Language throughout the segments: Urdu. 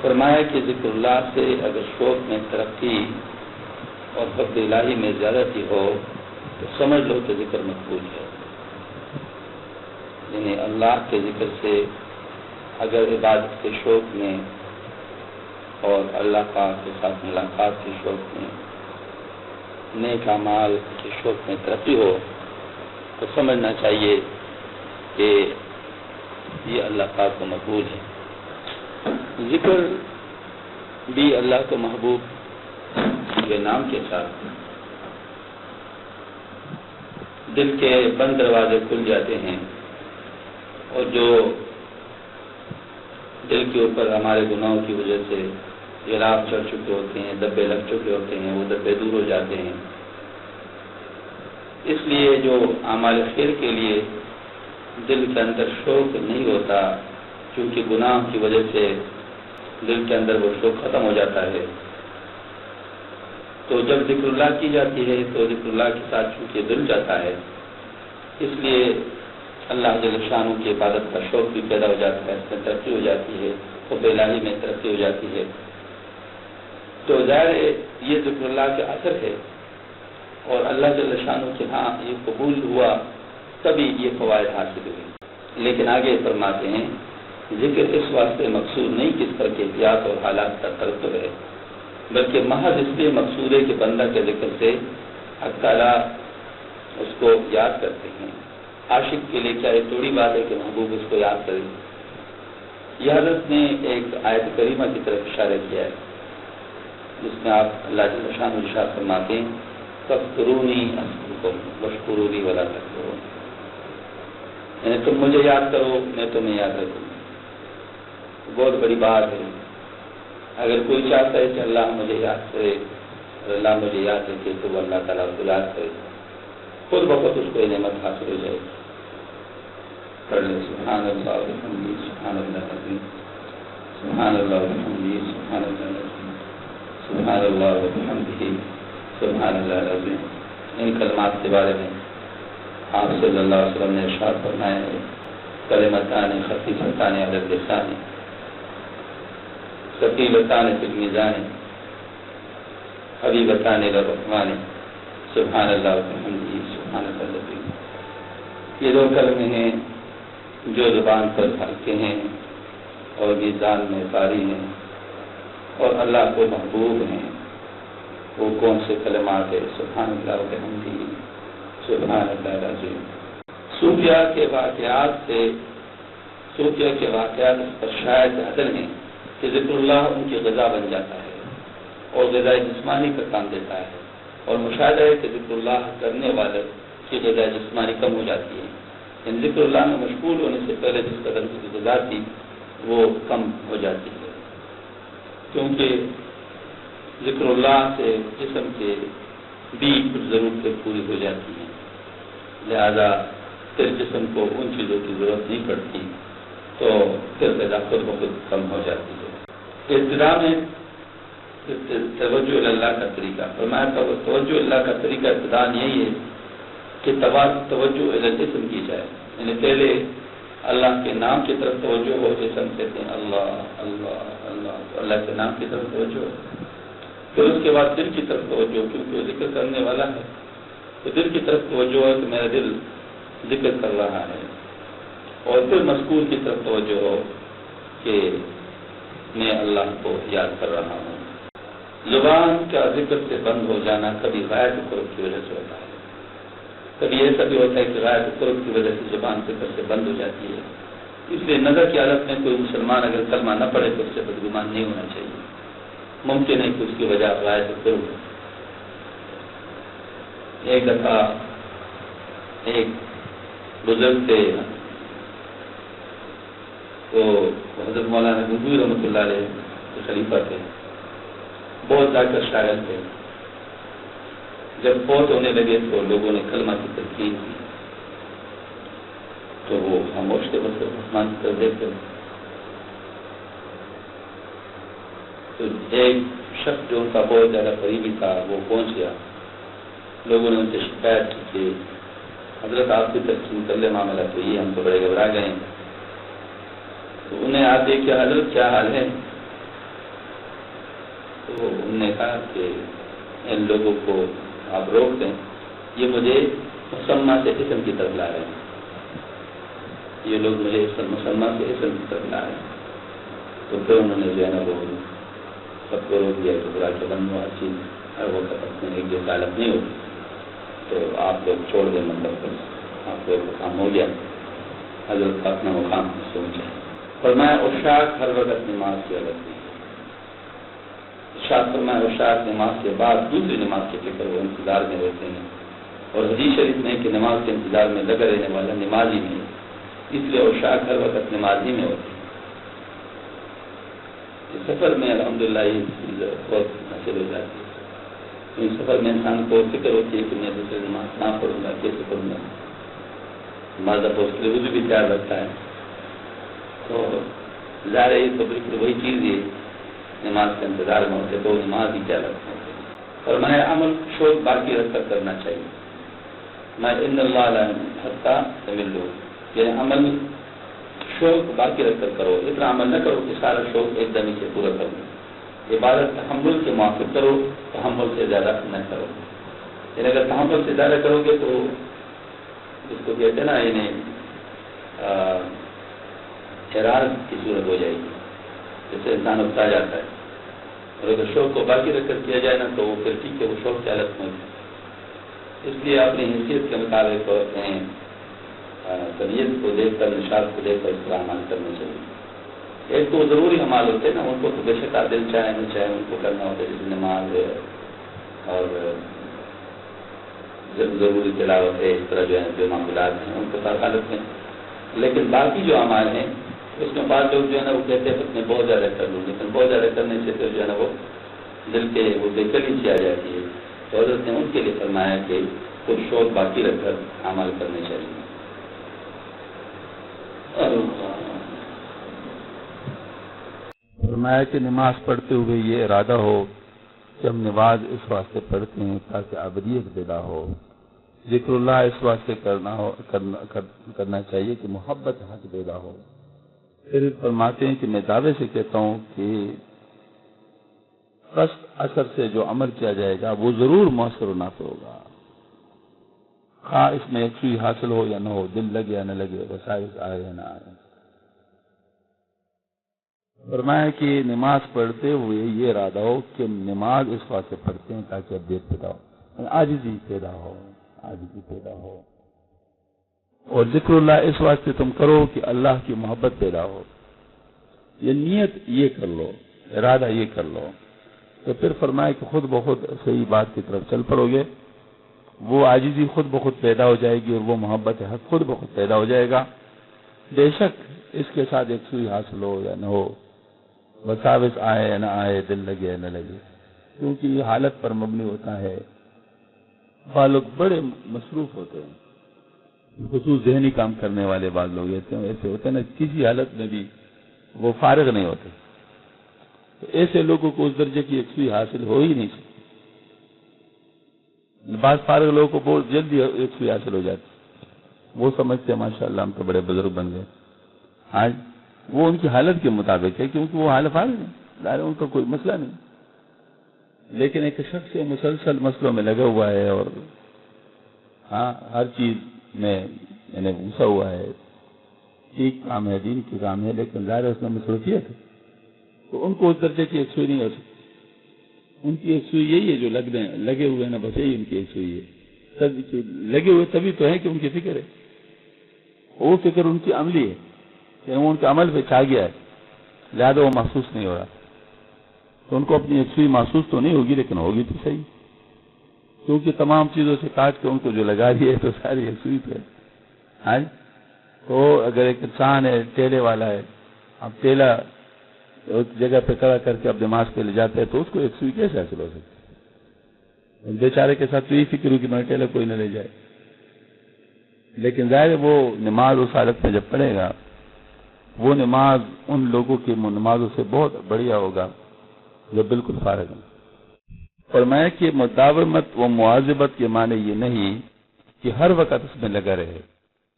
فرمایا کہ ذکر اللہ سے اگر شوق میں ترقی اور حب الہی میں زیادتی ہو تو سمجھ لو کہ ذکر مقبول ہے. یعنی اللہ کے ذکر سے اگر عبادت کے شوق میں اور اللہ پاک کے ساتھ ملاقات کے شوق میں، نیک اعمال کے شوق میں ترقی ہو تو سمجھنا چاہیے کہ یہ اللہ پاک کو مقبول ہے. ذکر بھی اللہ کو محبوب کے نام کے ساتھ دل کے بند دروازے کھل جاتے ہیں، اور جو دل کے اوپر ہمارے گناہوں کی وجہ سے غلاف چڑھ چکے ہوتے ہیں، دبے لگ چکے ہوتے ہیں، وہ دبے دور ہو جاتے ہیں. اس لیے جو اعمال خیر کے لیے دل کے اندر شوق نہیں ہوتا، کیونکہ گناہ کی وجہ سے دل کے اندر وہ شوق ختم ہو جاتا ہے، تو جب ذکر اللہ کی جاتی ہے تو ذکر اللہ کے ساتھ چونکہ دل جاتا ہے، اس لیے اللہ جل شانہ کی عبادت کا شوق بھی پیدا ہو جاتا ہے، اس میں ترقی ہو جاتی ہے، حب الہی میں ترقی ہو جاتی ہے. تو ظاہر ہے یہ ذکر اللہ کے اثر ہے، اور اللہ جل شانہ کے ہاں یہ قبول ہوا تبھی یہ فوائد حاصل ہوئے. لیکن آگے فرماتے ہیں ذکر اس واسطے مقصود نہیں کہ اس پر کیفیات اور حالات کا ترتب ہے، بلکہ محض اس لیے مقصود ہے کہ بندہ کے ذکر سے حق تعالیٰ اس کو یاد کرتے ہیں. عاشق کے لیے کیا یہ تھوڑی بات ہے کہ محبوب اس کو یاد کرے. یہ حضرت نے ایک آیت کریمہ کی طرف اشارہ کیا ہے جس میں آپ اللہ جل شانہ ارشاد فرماتے ہیں فاذکرونی اذکرکم واشکرونی ولا تکفرون، یعنی تم مجھے یاد کرو میں تمہیں یاد رکھوں. بہت بڑی بات ہے. اگر کوئی چاہتا ہے کہ اللہ مجھے یاد کرے اور اللہ مجھے یاد رکھے تو وہ اللہ تعالیٰ کو یاد کرے، خود بخود اس کو یہ نعمت حاصل ہو جائے. پڑھ لیں سبحان اللہ وبحمدہ سبحان اللہ العظیم، سبحان اللہ وبحمدہ سبحان اللہ العظیم، سبحان اللہ وبحمدہ سبحان اللہ العظیم. ان کلمات کے بارے میں آپ صلی اللہ علیہ وسلم نے ارشاد فرمایا ہے کلمتان خفیفتان علی اللسان ثقیلتان فی المیزان حبیبتان الی الرحمن سبحان اللہ وبحمدہ سبحان اللہ العظیم. یہ دو کلمے ہیں جو زبان پر ہلکے ہیں اور میزان میں بھاری ہیں اور اللہ کو محبوب ہیں. وہ کون سے کلمات ہے؟ سبحان اللہ وبحمدہ سبحان اللہ العظیم. صوفیہ کے واقعات اس پر شاید عدل ہیں کہ ذکر اللہ ان کی غذا بن جاتا ہے اور غذائے جسمانی کا کام دیتا ہے، اور مشاہدہ ہے کہ ذکر اللہ کرنے والے کی غذائے جسمانی کم ہو جاتی ہے. ان ذکر اللہ میں مشغول ہونے سے پہلے جس قدر کی غذا تھی وہ کم ہو جاتی ہے، کیونکہ ذکر اللہ سے جسم کے بھی کچھ ضرورتیں پوری ہو جاتی ہیں، لہذا پھر جسم کو ان چیزوں کی ضرورت نہیں پڑتی تو پھر غذا خود بخود کم ہو جاتی ہے. ابتدا میں توجہ اللہ کا طریقہ فرمایا، توجہ اللہ کا طریقہ ابتدا یہی ہے کہ توجہ جسم کی جائے، یعنی پہلے اللہ کے نام کی طرف توجہ ہو، جسم کہتے ہیں اللہ اللہ اللہ، تو اللہ کے نام کی طرف توجہ ہو. پھر اس کے بعد دل کی طرف توجہ، کیونکہ وہ ذکر کرنے والا ہے تو دل کی طرف توجہ ہو کہ میرا دل ذکر کر رہا ہے. اور پھر مذکور کی طرف توجہ ہو کہ میں اللہ کو یاد کر رہا ہوں. زبان کا ذکر سے بند ہو جانا کبھی غائب قرب کی وجہ سے ہوتا ہے، کبھی ایسا بھی ہوتا ہے کہ غائب قرب کی وجہ سے زبان ذکر سے بند ہو جاتی ہے. اس لیے نظر کی حالت میں کوئی مسلمان اگر کلمہ نہ پڑھے تو اس سے بدگمان نہیں ہونا چاہیے. ممکن ہے کہ اس کی وجہ غائب قرب ہو. ایک دفعہ ایک بزرگ تھے تو حضرت مولانا گنگوئی رحمۃ اللہ علیہ کے خلیفہ تھے، بہت ذاکر شاعر تھے. جب فوت ہونے لگے تو لوگوں نے کلمہ کی تلقین کی تو وہ خاموش تھے، بس آسمان کی طرف دیکھتے. تو ایک شخص جو ان کا بہت زیادہ قریبی تھا وہ پہنچ گیا. لوگوں نے ان سے شکایت کی کہ حضرت آپ کی تلقین کر لے، معاملہ تو یہ ہم تو بڑے گھبرا گئے. تو انہیں آپ دیکھے حضرت کیا حال ہے؟ تو انہوں نے کہا کہ ان لوگوں کو آپ روک دیں، یہ مجھے مسمہ سے اسم کی طرف لا رہے ہیں، یہ لوگ مجھے مسمہ سے اسم کی طرف لا رہے ہیں۔ تو پھر انہوں نے جو ہے نا وہ سب کو روک دیا کہ برا چلن وہ اچھی ہر وقت اپنے ایک جیسا حالت نہیں ہوتی، تو آپ لوگ چھوڑ دیں، مطلب آپ لوگ کام ہو گیا۔ حضرت کا اپنا مقام سوچا، فرمایا عشاق ہر وقت نماز کی حالت نہیں، ارشاد فرمایا عشاق نماز کے بعد دوسری نماز کے فکر وہ انتظار میں رہتے ہیں، اور حدیث شریف میں کہ نماز کے انتظار میں لگا رہنے والا نمازی نہیں، اس لیے عشاق ہر وقت نمازی میں ہوتے ہیں۔ سفر میں الحمدللہ یہ چیز بہت حاصل ہو جاتی ہے، اس سفر میں انسان کو فکر ہوتی ہے کہ میں دوسری نماز نہ پڑھوں گا، کیسے پڑھوں گا، نماز اس کے لیے وضو بھی تیار رکھتا ہے، تو ظاہر ہے تو بالکل وہی چیز ہے، نماز کے انتظار میں ہوتے تو نماز ہی کیا رکھتے ہیں۔ فرمایا عمل شوق باقی رکھ کر کرنا چاہیے، میں ان اللہ حتیٰ تملو، یعنی عمل شوق باقی رکھ کر کرو، اتنا عمل نہ کرو کہ سارا شوق ایک دم سے پورا کرو۔ عبادت تحمل کے موافق کرو، تحمل سے زیادہ نہ کرو، یعنی اگر تحمل سے زیادہ کرو گے تو اس کو کہتے ہیں نا یعنی اعراض کی صورت ہو جائے گی، جس سے انسان اکتا جاتا ہے، اور اگر شوق کو باقی رکھ کر کیا جائے نا تو وہ پھر ٹھیک ہے، وہ شوق کی حالت میں، اس لیے اپنی حیثیت کے مطابق اور اپنے طبیعت کو دیکھ کر، نشاط کو دیکھ کر اس پر عمل کرنا چاہیے۔ ایک تو ضروری عمال ہوتے ہیں نا، ان کو تو بے شک دل چاہے نہ چاہے ان کو کرنا ہوتا ہے، جیسے نماز ہے اور ضروری تلاوت ہے، اس طرح جو ہے جو معاملات ہیں ان کو ہر حالت میں، لیکن باقی جو اعمال ہیں اس میں بعض لوگ جو ہے نا وہ کہتے ہیں میں بہت زیادہ کر لوں، لیکن بہت زیادہ کرنے سے پھر جو ہے نا وہ دل کے وہ بے چینی سی آ جاتی ہے، تو حضرت نے ان کے لیے فرمایا کہ کچھ شوق باقی رکھ کر عمل کرنے چاہیے۔ فرمایا کہ نماز پڑھتے ہوئے یہ ارادہ ہو کہ ہم نماز اس واسطے پڑھتے ہیں تاکہ عبدیت پیدا ہو، ذکر اللہ اس واسطے کرنا چاہیے کہ محبت حق پیدا ہو۔ پھر فرماتے ہیں کہ میں دعوے سے کہتا ہوں کہ قصد اثر سے جو عمل کیا جائے گا وہ ضرور مؤثر و نافع ہوگا، خواہ اس میں یکسوئی حاصل ہو یا نہ ہو، دل لگے یا نہ لگے، وسائل آئے یا نہ آئے۔ فرمایا کہ نماز پڑھتے ہوئے یہ ارادہ ہو کہ نماز اس واسطے پڑھتے ہیں تاکہ ابدیت پیدا ہو، عاجزی پیدا ہو، عاجزی پیدا ہو، اور ذکر اللہ اس واسطے تم کرو کہ اللہ کی محبت پیدا ہو۔ یہ نیت یہ کر لو، ارادہ یہ کر لو، تو پھر فرمایا کہ خود بخود صحیح بات کی طرف چل پڑو گے، وہ عاجزی خود بخود پیدا ہو جائے گی اور وہ محبت حق خود بخود پیدا ہو جائے گا۔ بے شک اس کے ساتھ یکسوئی حاصل ہو یا نہ ہو، وساوس آئے یا نہ آئے، دل لگے یا نہ لگے، کیونکہ یہ حالت پر مبنی ہوتا ہے۔ بعض لوگ بڑے مصروف ہوتے ہیں، خصوص ذہنی کام کرنے والے بعض لوگ ایسے ہوتے ہیں نا، کسی حالت میں بھی وہ فارغ نہیں ہوتے، تو ایسے لوگوں کو اس درجے کی یکسوئی حاصل ہو ہی نہیں سکتی۔ بعض فارغ لوگوں کو بہت جلدی یکسوئی حاصل ہو جاتی، وہ سمجھتے ہیں ماشاءاللہ ہم تو بڑے بزرگ بن گئے۔ آج وہ ان کی حالت کے مطابق ہے، کیونکہ وہ حال فارغ ہے، ظاہر ان کا کوئی مسئلہ نہیں، لیکن ایک شخص مسلسل مسئلوں میں لگا ہوا ہے اور ہر چیز میں یعنی گھسا ہوا ہے، ٹھیک کام ہے، دین کی کام ہے، لیکن ظاہر اس میں مصروفیت ہے، تو ان کو اس درجے کی یکسوئی نہیں ہو سکتی۔ ان کی یکسوئی یہی ہے جو لگے ہوئے ہیں نا، بس یہی ان کی یکسوئی ہے، لگے ہوئے تبھی تو ہے کہ ان کی فکر ہے، وہ فکر ان کی عملی ہے کہ وہ ان کے عمل پہ چھا گیا ہے، لہٰذا وہ محسوس نہیں ہو رہا، تو ان کو اپنی یکسوئی محسوس تو نہیں ہوگی، لیکن ہوگی تو صحیح، کیونکہ تمام چیزوں سے کاٹ کے ان کو جو لگا رہی ہے تو ساری یکسوئی پہ ہے۔ تو اگر ایک انسان ہے ٹیلے والا ہے، اب ٹیلا ایک جگہ پہ کھڑا کر کے اب نماز کے لے جاتے ہیں تو اس کو یکسوئی کیسے حاصل ہو سکتی ہے؟ بیچارے کے ساتھ تو یہی فکر ہو کہ میں ٹیلا کوئی نہ لے جائے، لیکن ظاہر وہ نماز اس حالت میں جب پڑھے گا، وہ نماز ان لوگوں کی نمازوں سے بہت بڑھیا ہوگا جو بالکل فارغ ہیں۔ فرمایا کہ مداومت و مواظبت کے معنی یہ نہیں کہ ہر وقت اس میں لگا رہے،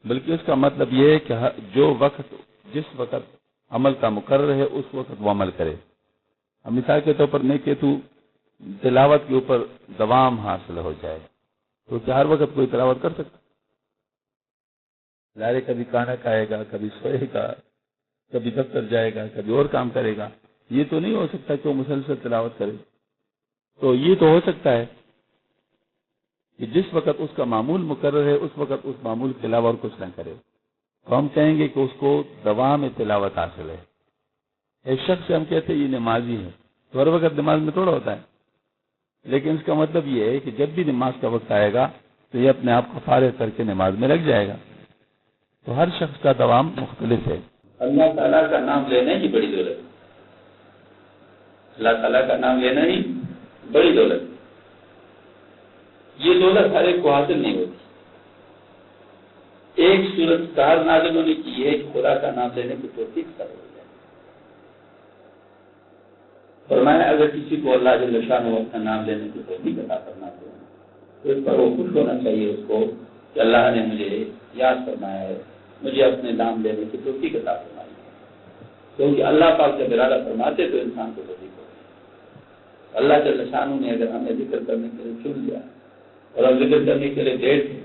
بلکہ اس کا مطلب یہ ہے کہ جس وقت عمل کا مقرر ہے اس وقت وہ عمل کرے، اب مثال کے طور پر نہیں کہ تو تلاوت کے اوپر دوام حاصل ہو جائے تو کیا ہر وقت کوئی تلاوت کر سکتا؟ ظاہر کبھی کھانا کھائے گا، کبھی سوئے گا، کبھی دفتر جائے گا، کبھی اور کام کرے گا، یہ تو نہیں ہو سکتا کہ وہ مسلسل تلاوت کرے۔ تو یہ تو ہو سکتا ہے کہ جس وقت اس کا معمول مقرر ہے اس وقت اس معمول کے علاوہ اور کچھ نہ کرے، تو ہم کہیں گے کہ اس کو دوام تلاوت حاصل ہے۔ ایک شخص سے ہم کہتے ہیں یہ نمازی ہے، تو ہر وقت نماز میں تھوڑا ہوتا ہے، لیکن اس کا مطلب یہ ہے کہ جب بھی نماز کا وقت آئے گا تو یہ اپنے آپ کو فارغ کر کے نماز میں لگ جائے گا۔ تو ہر شخص کا دوام مختلف ہے۔ اللہ تعالیٰ کا نام لینا ہی بڑی دولت ہے، اللہ تعالیٰ کا نام لینا ہی بڑی دولت ہے۔ یہ دولت ہر ایک کو حاصل نہیں ہوتی۔ ایک صورت کار نازل ہونے کی یہ ہے کہ خدا کا نام لینے کی توفیق کرو۔ فرمایا اگر کسی کو اللہ جل شانہ اپنا نام لینے کی توفیق عطا فرماتے ہیں تو اس پر وہ خوش ہونا چاہیے اس کو کہ اللہ نے مجھے یاد فرمایا ہے، مجھے اپنے نام لینے کی توفیق عطا فرمائی ہے۔ کیونکہ اللہ پاک جب ارادہ فرماتے تو انسان کو توفیق ہوتی ہے۔ اللہ جل شانہ نے اگر ہمیں ذکر کرنے کے لیے چن لیا اور ہم ذکر کرنے کے لیے بیٹھے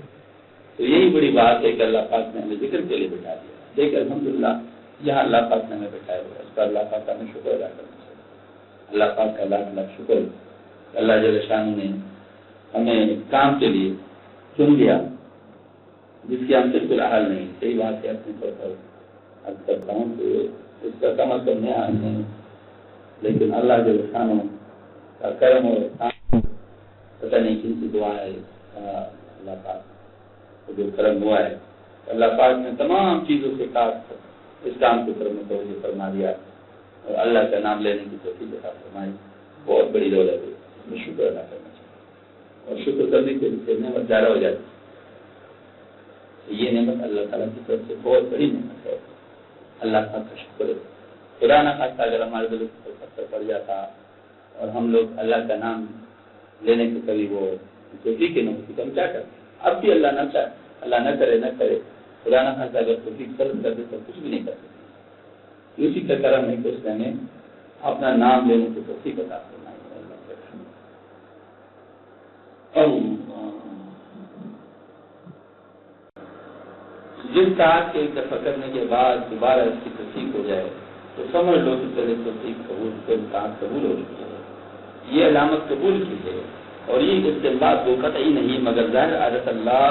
تو یہی بڑی بات ہے کہ اللہ پاک نے ہمیں ذکر کے لیے بٹھا دیا۔ دیکھ الحمدللہ یہاں اللہ پاک نے ہمیں بٹھایا ہوا ہے، اس پر اللہ پاک کا ہمیں شکر ادا کرنا چاہیے۔ اللہ پاک کا لاکھ لاکھ شکر، اللہ جل شانہ نے ہمیں کام کے لیے چن لیا جس کی ہم سے کوئی حال نہیں۔ صحیح بات ہے، اپنے طور پر عرض کرتا ہوں کہ اس کا کم از کم نیا حال نہیں، لیکن اللہ جل شانہ کا کرم اور احسان پتہ نہیں کن سی دعا ہے اللہ پاک کو جو کرم ہوا ہے۔ اللہ پاک نے تمام چیزوں سے کاٹ اس کام کو کرنے کو فرما دیا اور اللہ کا نام لینے کی توفیق عطا فرمائی۔ بہت بڑی دولت ہے، اس میں شکر ادا کرنا چاہیے اور شکر کرنے کے لیے نعمت زیادہ ہو جاتی ہے۔ یہ نعمت اللہ تعالیٰ کی طرف سے بہت بڑی نعمت ہے، اللہ پاک کا شکر ہے۔ خدا نہ خواستہ اگر ہمارے دل پر پتھر پڑ جاتا اور ہم لوگ اللہ کا نام لینے کے کبھی وہ توفیق نہ ہوتی تو ہم کیا کرتے؟ اب بھی اللہ نہ چاہے، اللہ نہ کرے خدا نہ خواستہ اگر توفیق طلب کر دے تو کچھ بھی نہیں کر سکتے۔ اسی کا کرم ہے کہ اس نے اپنا نام لینے کی توفیق عطا فرمائی ہے۔ جس طرح کے ایک دفعہ کرنے کے بعد دوبارہ اس کی توفیق ہو جائے تو سمجھ لو کہ پہلے توفیق قبول ہو چکی ہے، یہ علامت قبول کی ہے، اور یہ استنباط وہ قطعی نہیں مگر ظاہر عادت اللہ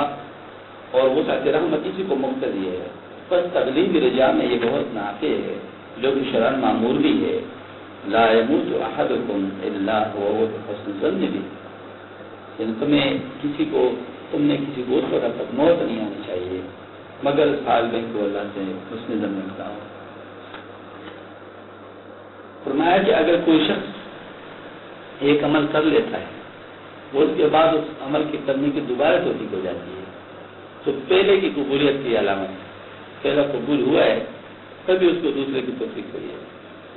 اور وسعت رحمت اسی کو مقتضی ہے۔ بس تغلیب رجا میں یہ بہت نافع ہے جو کہ شرعاً معمول بھی ہے۔ لا يموت احدکم الا وهو بحسن الظن بھی، یعنی تم نے کسی کو اس وقت تک موت نہیں آنی چاہیے مگر اس حال میں کہ اللہ سے حسن ظن رکھتا ہو۔ فرمایا کہ اگر کوئی شخص ایک عمل کر لیتا ہے وہ اس کے بعد اس عمل کے کرنے کی دوبارہ توفیق ہو جاتی ہے تو پہلے کی قبولیت کی علامت ہے۔ پہلا قبول ہوا ہے تبھی اس کو دوسرے کی توفیق ہوئی ہے،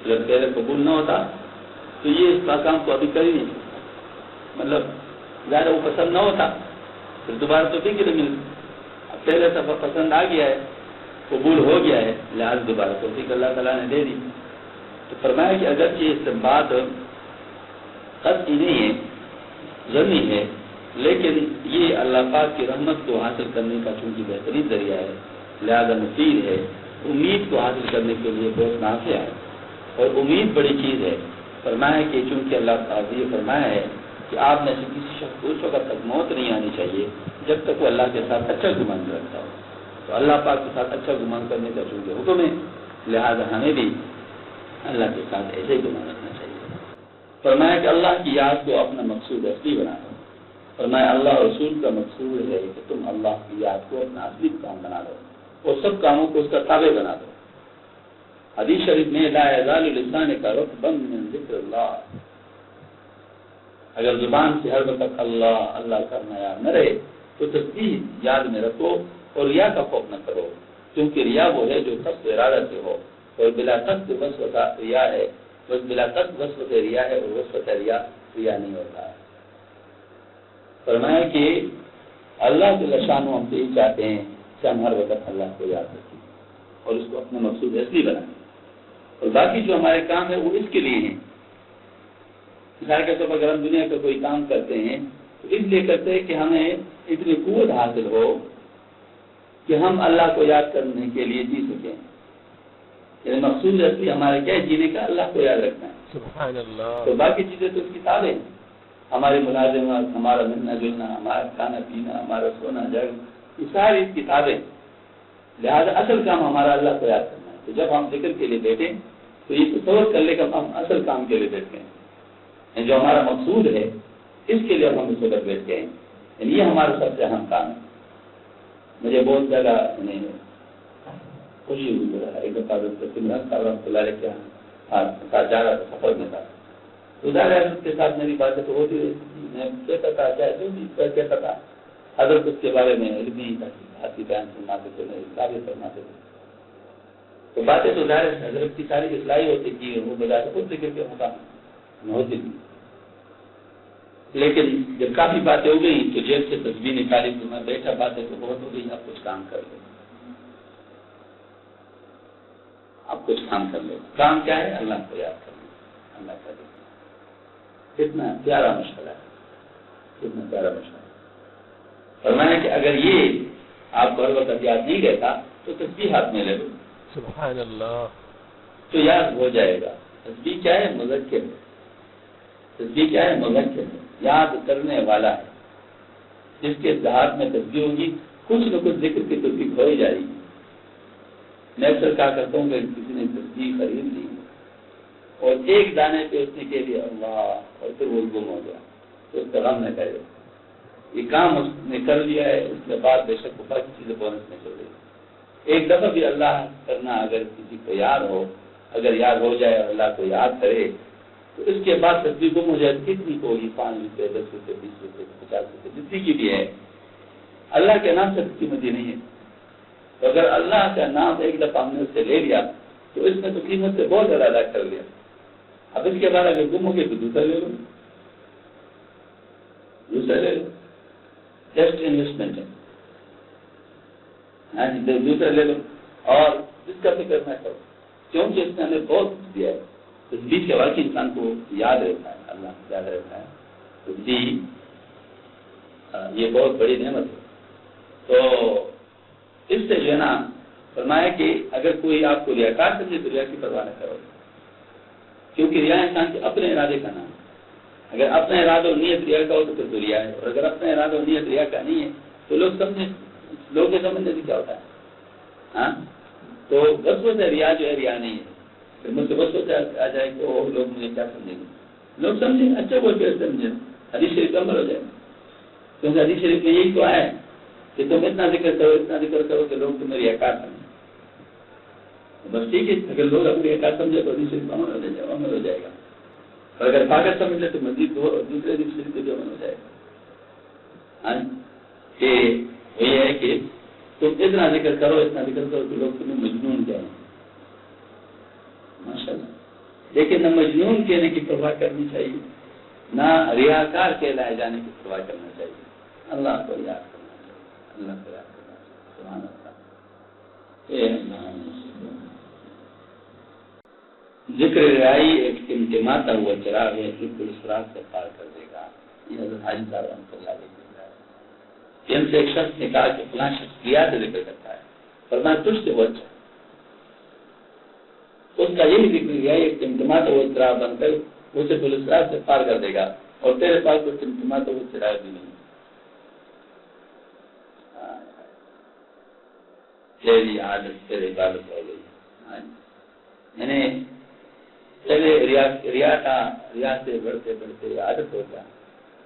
اگر پہلے قبول نہ ہوتا تو یہ اس مقام کو ابھی کر ہی نہیں سکتا، مطلب ظاہر وہ پسند نہ ہوتا پھر دوبارہ توفیق ہی نہیں ملتی۔ اب پہلے سفر پسند آ گیا ہے، قبول ہو گیا ہے، لہٰذا دوبارہ توفیق اللہ تعالیٰ نے دے دی۔ تو فرمایا کہ اگرچہ اس بات قطعی نہیں ہے، ظنی ہے، لیکن یہ اللہ پاک کی رحمت کو حاصل کرنے کا چونکہ بہترین ذریعہ ہے لہذا مفید ہے، امید کو حاصل کرنے کے لیے بہت نافع ہے، اور امید بڑی چیز ہے۔ فرمایا کہ چونکہ اللہ تعالیٰ یہ فرمایا ہے کہ آپ میں سے کسی شخص کو اس وقت تک موت نہیں آنی چاہیے جب تک وہ اللہ کے ساتھ اچھا گمان کرتا ہو، تو اللہ پاک کے ساتھ اچھا گمان کرنے کا چونکہ حکم ہے لہذا ہمیں بھی اللہ کے ساتھ ایسے ہی گمان رکھنا چاہیے۔ فرمایا کہ اللہ کی یاد کو اپنا مقصود اصلی بنا دو۔ فرمایا اللہ رسول کا مقصود ہے کہ تم اللہ کی یاد کو اپنا اصلی کام بنا دو اور سب کاموں کو اس کا تابع بنا دو۔ حدیث شریف میں لا یزال لسان کا رطبا من ذکر اللہ، اگر زبان سے ہر وقت اللہ اللہ کرنا یاد نہ رہے تو تسبیح یاد میں رکھو اور ریا کا خوف نہ کرو، کیونکہ ریا وہ ہے جو قصد ارادہ سے ہو اور بلا قصد وسوسہ ریا ہے، بس بلا قصد وسوسہ ریا ہے اور وسوسہ ریا نہیں ہوتا ہے۔ فرمایا کہ اللہ کے شان ہم سے ہی چاہتے ہیں کہ ہم ہر وقت اللہ کو یاد رکھیں اور اس کو اپنا مقصود اصلی بنائیں، اور باقی جو ہمارے کام ہے وہ اس کے لیے ہیں مثال کے طور پر اگر ہم دنیا کا کوئی کام کرتے ہیں تو اس لیے کرتے ہیں کہ ہمیں اتنی قوت حاصل ہو کہ ہم اللہ کو یاد کرنے کے لیے جی سکیں. یعنی مقصود اصلی ہمارے کیا جینے کا اللہ کو یاد رکھنا ہے. سبحان اللہ. تو باقی چیزیں تو اس کی تابع ہیں. ہماری ملازمت، ہمارا ملنا جلنا، ہمارا کھانا پینا، ہمارا سونا جگ، یہ ساری اس کی تابع ہیں. لہٰذا اصل کام ہمارا اللہ کو یاد کرنا ہے. تو جب ہم ذکر کے لیے بیٹھیں تو یہ تصور کر لے کہ ہم اصل کام کے لیے بیٹھے ہیں، جو ہمارا مقصود ہے اس کے لیے ہم اس وقت بیٹھ گئے ہیں. یہ ہمارا سب سے اہم کام ہے. مجھے بہت زیادہ خوشی ہوئی. ایک دفعہ جا رہا تھا، سفر میں تھا، تو حضرت کے ساتھ میری باتیں تو ہوتی رہی. میں کہتا تھا چاہے جو بھی کہتا تھا، حضرت اس کے بارے میں علمی تحقیقاتی بیان فرماتے تھے، اصلاحی فرماتے تھے. تو باتیں تو ظاہر حضرت کی ساری اصلاحی ہوتی تھی، وہ بجائے خود ذکر کے مقام ہوتی تھی. لیکن جب کافی باتیں ہو گئی تو جیب سے تصویر نکالی تو میں بیٹھا، باتیں تو بہت ہو گئی، اب کچھ کام کر لو. اب کچھ کام کر لو. کام کیا ہے؟ اللہ کو یاد کرنا، اللہ کا ذکر. کتنا پیارا مشغلہ ہے، کتنا پیارا مشغلہ ہے. فرمایا کہ اگر یہ آپ کو ہر وقت یاد نہیں رہتا تو تسبیح ہاتھ میں لے لو. سبحان اللہ. تو یاد ہو جائے گا. تسبیح کیا ہے؟ مذکر ہے. تسبیح کیا ہے؟ مذکر ہے، یاد کرنے والا ہے. جس کے ہاتھ میں تسبیح ہوگی کچھ نہ کچھ ذکر کی تسبیح ہو ہی جائے گی. میں اکثر کہا کرتا ہوں کہ کسی نے تسبیح خرید لی اور ایک دانے پہ اس نے کہہ دیا اللہ، اور پھر وہ گم ہو گیا، تو اس کا غم نہ کرے. یہ کام اس نے کر لیا ہے، اس کے بعد بے شک وہ باقی چیزیں بونس میں چل رہی. ایک دفعہ بھی اللہ کرنا اگر کسی کو یاد ہو، اگر یاد ہو جائے اور اللہ کو یاد کرے تو اس کے بعد تسبیح گم ہو جائے. کتنی کو ہوگی، 5 روپے 10 روپے 20 روپے 50 روپے جتنی کی بھی ہے، اللہ کے نام سے قیمتی نہیں ہے. تو اگر اللہ کا نام ایک دفعہ ہم نے اس سے لے لیا تو اس میں تو قیمت سے بہت زیادہ ادا کر لیا. اب اس کے بعد اگر گم ہو گئے تو دوسرا لے لو، دوسرا لے لو. جسٹ انویسٹمنٹ ہے. ہاں جی، دوسرا لے لو اور جس کا فکر نہ کرو، کیونکہ اس نے ہمیں بہت دیا ہے. تسبیح کے واقعی انسان کو یاد رہتا ہے، اللہ یاد رہتا ہے. تسبیح یہ بہت بڑی نعمت ہے. تو اس سے جو ہے نا فرمایا کہ اگر کوئی آپ کو ریاکار سمجھے تو ریا کی پرواہ نہ کرو، کیونکہ ریا انسان کے اپنے ارادے کا نام ہے. اگر اپنا ارادہ اور نیت ریا کا ہو تو پھر تو ریا ہے، اور اگر اپنا ارادہ اور نیت ریا کا نہیں ہے تو لوگ کے سمجھنے سے کیا ہوتا ہے. ہاں، تو وسوسہ ہے، ریا جو ہے ریا نہیں ہے. پھر مجھ سے وسوسہ آ جائے کہ وہ لوگ مجھے کیا سمجھیں گے. لوگ سمجھیں اچھا بول کے سمجھیں، حدیث شریف کا عمل ہو جائے. کیونکہ حدیث شریف میں یہی تو آیا ہے کہ تم اتنا ذکر کرو، اتنا ذکر کرو کہ لوگ تمہیں ریاکار سمجھیں. بس ٹھیک ہے، اگر لوگ اپنے ریاکار سمجھے تو حدیث شریف کا عمل ہو جائے گا. اور اگر طاقت سمجھ لے تو مزید دوسرے حدیث شریف کو بھی عمل ہو جائے گا. کہ وہ یہ ہے کہ تم اتنا ذکر کرو، اتنا ذکر کرو کہ لوگ تمہیں مجنون کہیں. ماشاء اللہ. لیکن نہ مجنون کہنے کی پرواہ کرنی چاہیے، نہ ریاکار کہلائے جانے کی پرواہ کرنا چاہیے. اللہ کو یاد کرنا چاہیے، اللہ کو یاد کرنا چاہیے. سبحان اللہ. ذکر رعائی ایک ٹمٹماتا ہوا چراغ ہے جو پرسرات سے پار کر دے گا. یہ حضرت حاجی صاحب رحمۃ اللہ علیہ کی ان سے ایک شخص نے کہا کہ فلاں شخص کیا سے ذکر کرتا ہے، فرمایا تجھ سے وہ اچھا. اس کا یہی ذکر کیا ایک ٹمٹماتا ہوا چراغ بن کر اسے پرسرات سے پار کر دے گا، اور تیرے پاس کوئی ٹمٹماتا ہوا چراغ بھی نہیں. تیری عادت تیری عبادت ہو گئی. یعنی چلے ریا سے بڑھتے بڑھتے عادت ہو گیا،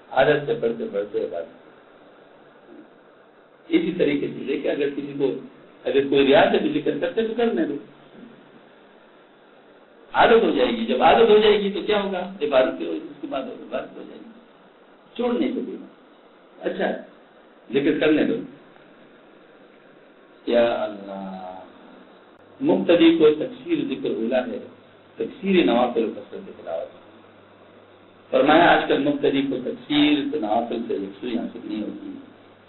عادت سے بڑھتے بڑھتے عبادت. اسی طریقے سے دیکھیں اگر کسی کو اگر کوئی ریا سے بھی ذکر کرتے تو کرنے دو، عادت ہو جائے گی. جب عادت ہو جائے گی تو کیا ہوگا؟ عبادت کی ہوگی، اس کے بعد عبادت ہو جائے گی. چھوڑنے کو بھی اچھا ذکر کرنے دو. یا اللہ، مقتدی کو تکثیر ذکر اولا ہے، تکثیر نوافل و کثرت تلاوت. فرمایا آج کل مقتدی کو تکثیر نوافل سے یکسوئی حاصل نہیں ہوتی،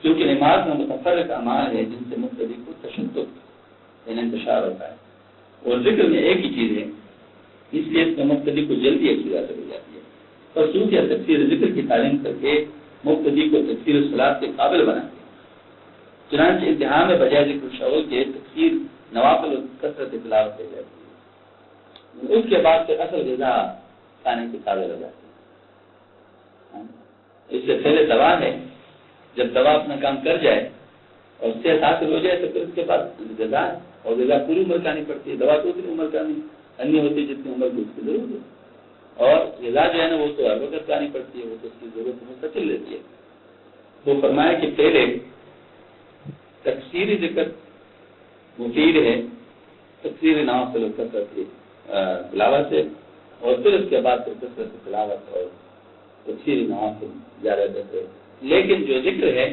کیونکہ نماز میں متفرق اعمال ہے جن سے مقتدی کو تشدد یعنی انتشار ہوتا ہے، اور ذکر میں ایک ہی چیز ہے، اس لیے اس میں مقتدی کو جلدی یکسوئی حاصل ہو جاتی ہے. اور صوفیہ تفسیر ذکر کی تعلیم کر کے مقتدی کو تفسیر الصلاۃ کے قابل بناتے ہیں۔ چنانچہ انتہا میں بجائے ذکر شعور کے تفسیر نوافل اور کثرت تلاوت ہو جاتی ہے، اس کے بعد پھر اصل غذا کھانے کے قابل ہو جاتی ہے۔ اس سے پہلے دوا ہے، جب دوا اپنا کام کر جائے اور صحت حاصل ہو جائے تو پھر اس کے بعد غذا ہے، اور غذا پوری عمر کھانی پڑتی ہے، دوا تو اتنی عمر کا نہیں انی ہوتی ہے جتنی عمر کی اس کی ضرورت ہے، اور غذا جو ہے نا وہ تو ہر وقت کھانی پڑتی ہے، وہ تو اس کی ضرورت مستقل لیتی ہے۔ وہ فرمایا کہ پہلے تفسیری ذکر مفید ہے، تفسیری نوافل و کثرت تلاوت سے، اور پھر اس کے بعد پھر کثرت تلاوت اور تفسیری نوافل زیادہ بہتر ہے۔ لیکن جو ذکر ہے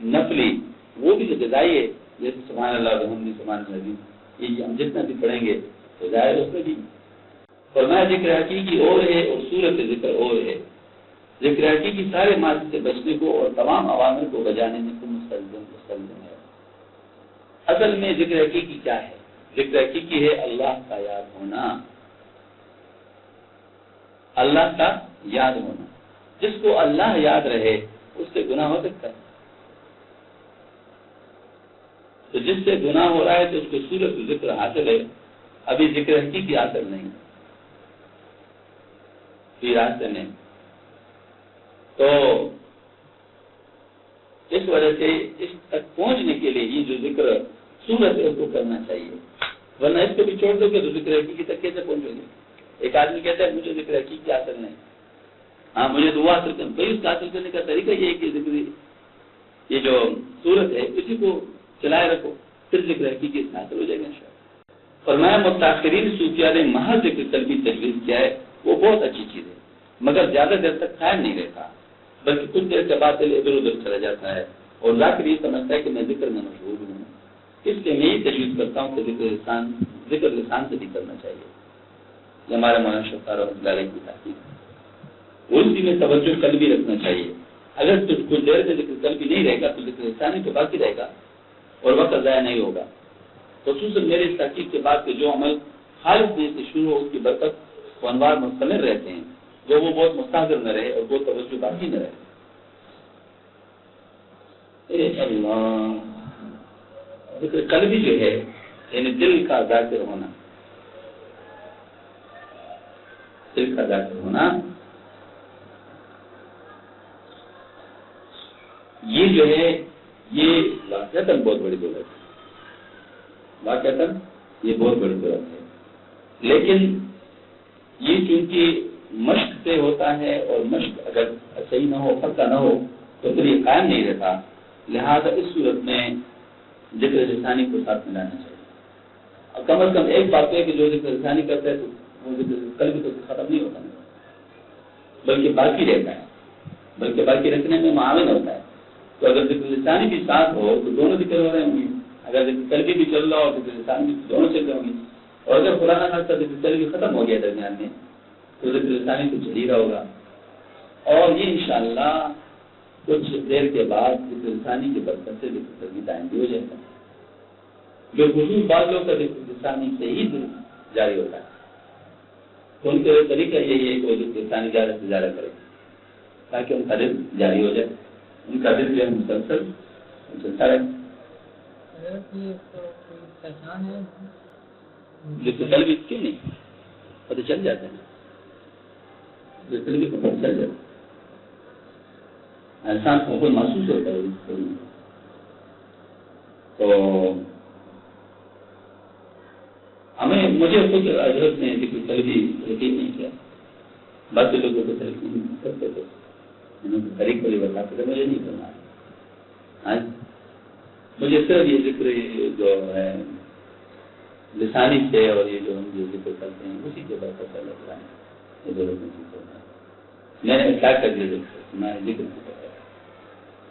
نفلی وہ بھی جو غذائی ہے، جیسے سبحان اللہ الحمد سبحان اللہ، یہ ہم جتنا بھی پڑھیں گے تو ظاہر اس میں بھی فرمایا ذکر حقیقی اور ہے اور صورت ذکر اور ہے۔ ذکر حقیقی سارے معاصی سے بچنے کو اور تمام عوامر کو بجانے میں کو مستلزم ہے۔ اصل میں ذکر حقیقی کیا ہے؟ ذکر حقیقی ہے اللہ کا یاد ہونا، اللہ کا یاد ہونا۔ جس کو اللہ یاد رہے اس سے گناہ ہو سکتا ہے، تو جس سے گناہ ہو رہا ہے تو اس کو صورت ذکر حاصل ہے، ابھی ذکر حقیقی حاصل نہیں، پھر حاصل نہیں۔ تو اس وجہ سے اس تک پہنچنے کے لیے یہ جو ذکر صورت ہے اس کو کرنا چاہیے، ورنہ اس کو بھی چھوڑ دو گے تو ذکر حقیقی تک کیسے پہنچو گے؟ ایک آدمی کہتا ہے مجھے ذکر حقیقی حاصل نہیں، ہاں مجھے دعا حاصل کرنا، بھائی اس کا حاصل کرنے کا طریقہ یہ ہے کہ ذکر یہ جو صورت ہے اسی کو چلائے رکھو، پھر ذکر حقیقی حاصل ہو جائے گا انشاءاللہ۔ فرمایا متاخرین صوفیاء نے محض ذکر قلبی تجویز کیا ہے، وہ بہت اچھی چیز ہے، مگر زیادہ دیر تک قائم نہیں رہتا، بلکہ کچھ دیر کے بعد ادھر ادھر چلا جاتا ہے، اور ذاکر یہ سمجھتا ہے کہ میں ذکر میں مشغول ہوں۔ اس لیے میں یہ تجویز کرتا ہوں کہ ذکر لسان سے بھی کرنا چاہیے، یہ ہمارے مولانا شفیع رحمۃ اللہ علیہ کی تحقیق۔ اسی میں توجہ قلبی رکھنا چاہیے، اگر کچھ دیر سے ذکر قلبی نہیں رہے گا تو ذکر لسانی تو باقی رہے گا اور وقت ضائع نہیں ہوگا۔ خصوصاً میرے اس تحقیق کے بعد کہ جو عمل خالص دین سے شروع ہو اس کی برکت و انوار مستمر رہتے ہیں، جو وہ بہت مستحضر نہ رہے اور بہت توجہ باقی نہ رہے۔ اے اللہ، ذکر قلبی جو ہے یعنی دل کا ذاکر ہونا، دل کا ذاکر ہونا، یہ جو ہے یہ واقعتاً بہت بڑی دولت ہے، واقعتاً یہ بہت بڑی دولت ہے، لیکن یہ چونکہ مشق سے ہوتا ہے اور مشق اگر صحیح نہ ہو، پکا نہ ہو تو پھر یہ قائم نہیں رہتا، لہذا اس صورت میں ذکر لسانی کو ساتھ ملانا چاہیے۔ اور کم از کم ایک بات ہے کہ جو ذکر لسانی کرتا ہے تو وہ ذکر قلبی تو ختم نہیں ہوتا، بلکہ باقی رہتا ہے، بلکہ باقی رکھنے میں معاون ہوتا ہے۔ تو اگر ذکر لسانی بھی ساتھ ہو تو دونوں ذکر ہو رہے ہوں گے، اگر ذکر قلبی بھی چل رہا ہو اور ذکر لسانی بھی، دونوں چل رہے ہوں گے، اور اگر قرآن خاصہ ذکر قلبی ختم ہو گیا درمیان میں تو ذکر لسانی تو چل ہی رہا ہوگا، اور یہ انشاءاللہ کچھ دیر کے بعد ذکر لسانی کی برکت سے ذکر قلبی دائم بھی ہو جائے گا۔ جو خصوص بعض لوگ کا ذکر لسانی سے ہی جاری ہوتا ہے، تو ان کا طریقہ یہی ہے کہ وہ ذکر لسانی زیادہ سے زیادہ کرے تاکہ ان کا رزق جاری ہو جائے، ان کا دل جو ہے مسلسل چلتا رہے۔ ذکر قلبی کیوں نہیں پتہ چل جاتا ہے، ذکر قلبی کو پتہ چل جاتا ہے، انسان کو خود محسوس ہوتا ہے۔ تو مجھے خود حضرت نے ذکر قلبی یقین نہیں کیا، باقی لوگوں کو تلقین کرتے تھے، انہوں نے طریق کو بتاتے تھے، مجھے نہیں کرنا ہے، مجھے صرف یہ ذکر جو ہے لسانی سے اور یہ جو ہم جو ذکر کرتے ہیں اسی کے بعد پتہ لگ رہا ہے، یہ ضرورت نہیں کرنا ہے۔ میں نے کیا کر دیا ذکر، میں ذکر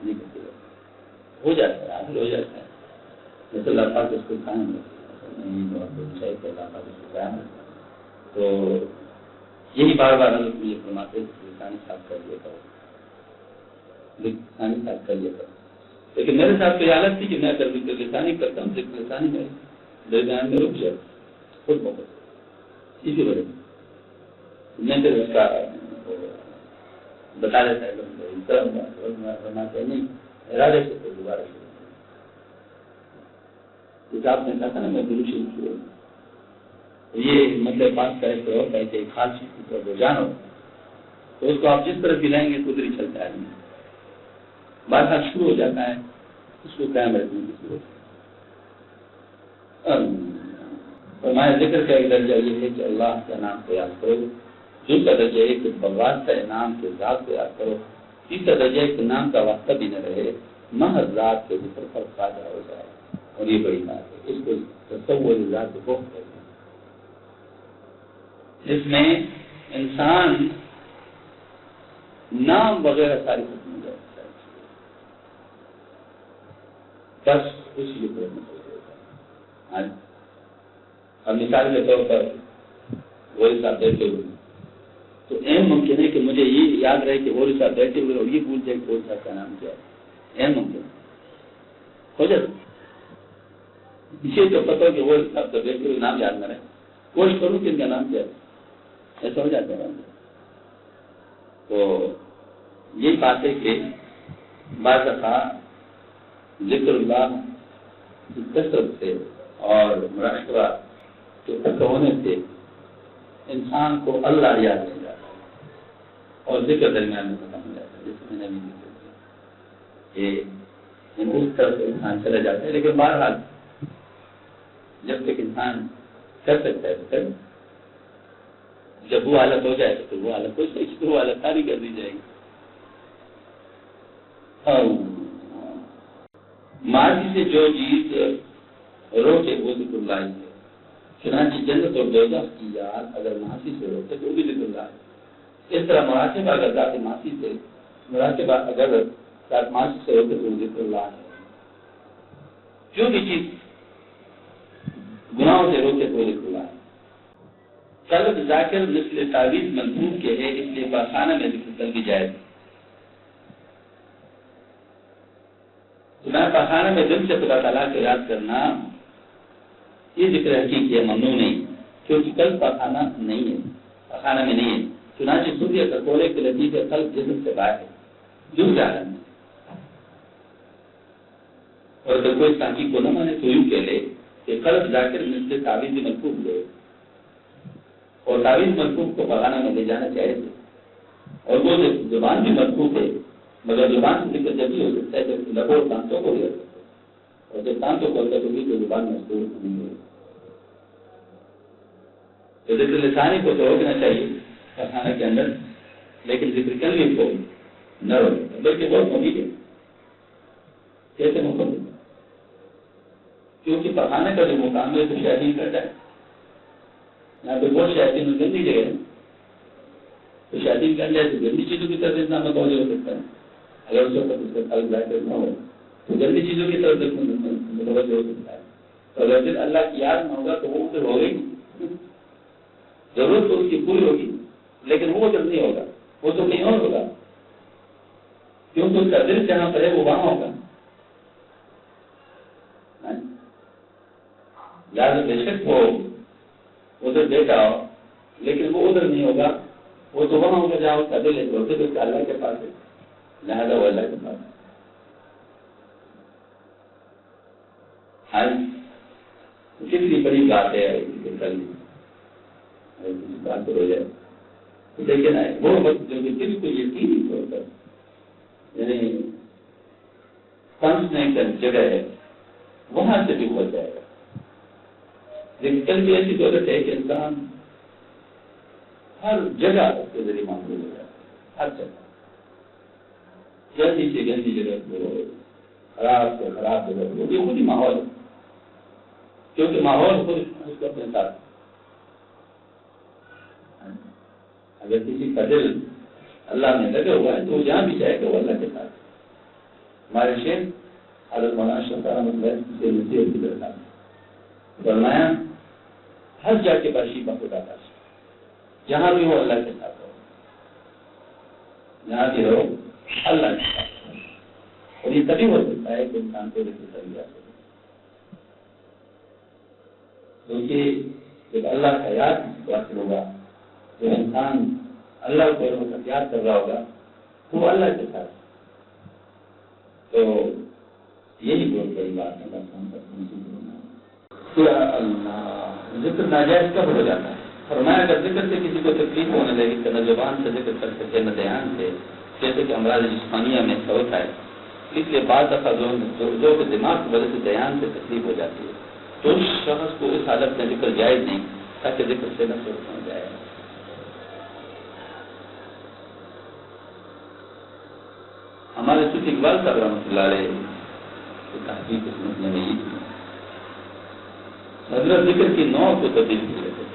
نہیں کرتے، ہو جاتا ہے، حاصل ہو جاتا ہے، جیسے اللہ پاک اس کو قائم رکھتا ہے، تو یہی بار بار حضرت مجھے فرماتے لسانی صاف کر لیا کرو، لسانی صاف کر لیا کرو، لیکن میرے ساتھ تو یہ حالت تھی کہ میں اگر ذکر لسانی کرتا ہوں ذکر لسانی میں درمیان میں رک جائے خود بہت، اسی وجہ سے میں پھر اس کا بتا دیتا ہے نہیں ارادے سے تو دوبارہ شروع جیسے آپ نے کہا تھا نا میں درود شریف شروع یہ مطلب بات کا ایک ہوتا ہے کہ ایک خاص چیز کی طرف رجحان ہو تو اس کو آپ جس طرف دلائیں گے ادھر ہی چلتا ہے بات حال شروع ہو جاتا ہے اس کو قائم رکھنے کی ضرورت ہے. فرمایا ذکر کا ایک درجہ یہ ہے کہ اللہ کا نام کو یاد کرو، دوسرا درجہ ہے کہ بغاوت کا نام کے ذات کو یاد کرو، تیسرا درجہ ہے کہ نام کا واسطہ بھی نہ رہے، محض ذات کے ذکر پر قادر ہو جائے. اور یہ بڑی بات ہے، اس کو تصور ذات کو کہتے ہیں، جس میں انسان نام وغیرہ ساری ختم ہو جائے بس اسی کے طور میں. اب مثال کے طور پر وہی صاحب بیٹھے ہوئے تو اہم ممکن ہے کہ مجھے یہ یاد رہے کہ وہی صاحب بیٹھے ہوئے اور یہ بھول جائے کہ وہی صاحب کا نام کیا ہے. اہم ممکن ہو جائے اسے تو پتہ کہ وہ صاحب کا بیٹھے ہوئے نام یاد نہ رہے، کوشش کروں کہ ان کا نام کیا ہے، ایسا ہو جاتا ہے. تو یہی بات ہے کہ بعض دفعہ ذکر اللہ کی کثرت سے اور مراقبہ کے اکٹھے ہونے سے انسان کو اللہ یاد نہیں جاتا اور ذکر درمیان میں ختم ہو جاتا ہے، جیسے میں نے بھی ذکر کیا کہ اس طرح سے انسان چلا جاتا ہے. لیکن بہرحال جب تک انسان کر سکتا ہے تو جب وہ حالت ہو جائے تو وہ حالت ہو جائے گی، وہ حالت ساری کر دی جائے گی. ماضی سے جو چیز روکے وہ ذکر اللہ ہے، چنانچہ جنت اور دوزخ کی یاد اگر معاصی سے روکے تو وہ بھی ذکر اللہ ہے. اس طرح مراقبہ اگر ذات معاصی سے روکے تو وہ ذکر اللہ ہے. جو بھی چیز گناہوں سے روکے تو وہ ذکر اللہ ہے. قلب ذاکر مثل تعویذ منسوخ کے ہے، اس لیے پاخانہ میں ذکر کر دی جائے. میں پاخانہ میں دل سے خدا تعالیٰ کو یاد کرنا یہ ذکر حقیقی ہے، ممنوع نہیں، کیونکہ قلب پاخانہ نہیں ہے، پاخانہ میں نہیں ہے. چنانچہ سوریہ کا کولے کے لطیفے قلب جسم سے باہر ہے، جھک جا رہا ہے. اور اگر کوئی تحقیق کو نہ مانے تو یوں کہہ لے کہ قلب ذاکر مثل تعویذ منسوخ ہے، اور تعویذ منسوخ کو پاخانہ میں لے جانا چاہیے تھے. اور وہ زبان بھی منسوخ ہے، مگر زبان سے ذکر جب بھی ہو سکتا ہے جب لبوں اور دانتوں کو لے سکتے اور جب دانتوں کو لے ہوگی تو زبان محسوس نہیں ہوگی. تو ذکر لسانی کو تو روکنا چاہیے پاخانہ کے اندر، لیکن ذکر قلبی کو نہ روکے، بلکہ بہت مفید ہے. کیسے مفید؟ کیونکہ پاخانہ کا جو مقام ہے تو شیاطین کرتا ہے. یہاں پہ بہت شیاطین گندی جگہ ہے، تو شیاطین کر جائے تو گندی چیزوں کی طرف انسان متوجہ ہو سکتا ہے. اگر اس وقت اس کا قلب ذاکر نہ ہو تو گندی چیزوں کی طرف متوجہ ہو سکتا ہے. تو اگر دل اللہ کی یاد نہ ہوگا تو وہ ادھر ہوگا ہی، ضرورت تو اس کی پوری ہوگی لیکن وہ ادھر نہیں ہوگا، وہ تو کہیں اور ہوگا، کیونکہ اس کا دل جہاں پر ہے وہ وہاں ہوگا. لہٰذا بے شک وہ ادھر دیکھا ہو لیکن وہ ادھر نہیں ہوگا، وہ تو وہاں ہوگا جہاں اس کا دل ہے، تو اس کا اللہ کے پاس ہے، لہٰذا وہ اللہ کے پاس ہے. کتنی بڑی بات ہے کل بات ہو جائے لیکن وہ وقت جو دل کو یقینی طور پر یعنی پنچ نہیں کر جگہ ہے وہاں سے بھی ہو جائے گا. لیکن کل بھی ایسی ضرورت ہے کہ انسان ہر جگہ اس کے ذریعے معمول ہو جاتا ہے، ہر جگہ گندی سے گندی جگہ کو، خراب سے خراب جگہ کو، یہ خود ہی ماحول ہے، کیونکہ ماحول خود اس کو اپنے ساتھ. اگر کسی کا دل اللہ میں لگا ہوا ہے تو وہ جہاں بھی جائے گا وہ اللہ کے ساتھ. ہمارے شیخ حضرت مولانا اشرف سے نصیحت کی درخواست فرمایا ہر جا کے باشی بخدا کا جہاں بھی ہو اللہ کے ساتھ ہو، جہاں بھی ہو اللہ کے ساتھ ہو. اور یہ تبھی ہو سکتا ہے کہ انسان کو ذکر کر جا سکے، کیونکہ جب اللہ کا یاد حاصل ہوگا، جب انسان اللہ کو یاد کر رہا ہوگا وہ اللہ کے ساتھ. تو یہی بہت بڑی بات ہے. یا اللہ ذکر ناجائز کب ہو جاتا ہے؟ فرمایا اگر ذکر سے کسی کو تکلیف ہونے لگی تو نہ زبان سے ذکر کر سکے نہ دھیان سے، جیسے کہ امراض جسمانیہ میں ایسا ہوتا ہے. اس لیے بعض دفعہ جو کہ دماغ کی وجہ سے دھیان سے تکلیف ہو جاتی ہے تو اس شخص کو اس حالت میں ذکر جائز نہیں تاکہ ذکر سے نہ سوچ ہو جائے. ہمارے صوفی اقبال صاحب رحمۃ اللہ علیہ تحقیق اس مسئلے میں یہ تھی، حضرت ذکر کی نوع کو تبدیل کر لیتے تھے.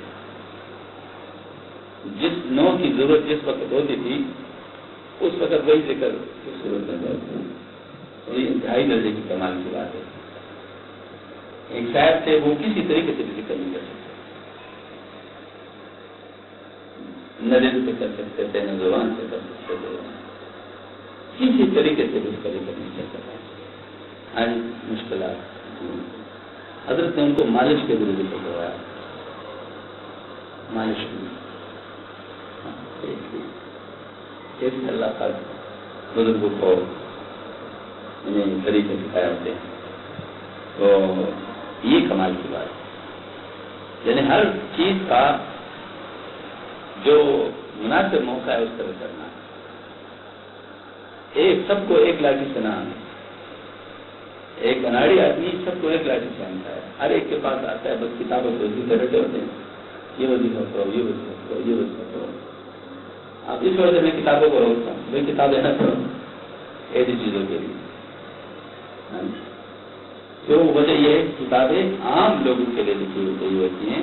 جس نوع کی ضرورت جس وقت ہوتی تھی اس وقت وہی ذکر کی ضرورت نہیں ہوتی. یہ انتہائی درجے کی کمال کی بات ہے. ایک شاعر تھے، وہ کسی طریقے سے بھی ذکر نہیں کر سکتے، نہ دل سے کر سکتے تھے نہ زبان سے کر سکتے تھے، کسی طریقے سے بھی اس کا ذکر نہیں کر سکتا. آج مشکلات. حضرت نے ان کو مالش کے ذریعے ذکر کروایا. مالش ایک اللہ کا بزرگوں کو انہیں طریقے سکھائے ہوتے ہیں. تو یہ کمال کی بات ہے. یعنی ہر چیز کا جو مناسب موقع ہے اس طرح کرنا. ایک سب کو ایک لاٹھی سے نہ آنا. ایک اناڑی آدمی سب کو ایک لاٹھی سے آنتا ہے. ہر ایک کے پاس آتا ہے، بس کتابوں کو وظیفے رٹے ہوتے ہیں. یہ وظیفہ کرو، یہ وظیفہ کرو، یہ وظیفہ کرو. اب اس وجہ سے میں کتابوں کو روکتا ہوں، میں کتابیں نہ کروں ایسی چیزوں کے لیے. تو وجہ یہ ہے کہ کتابیں عام لوگوں کے لیے لکھی ہوئی ہوتی ہیں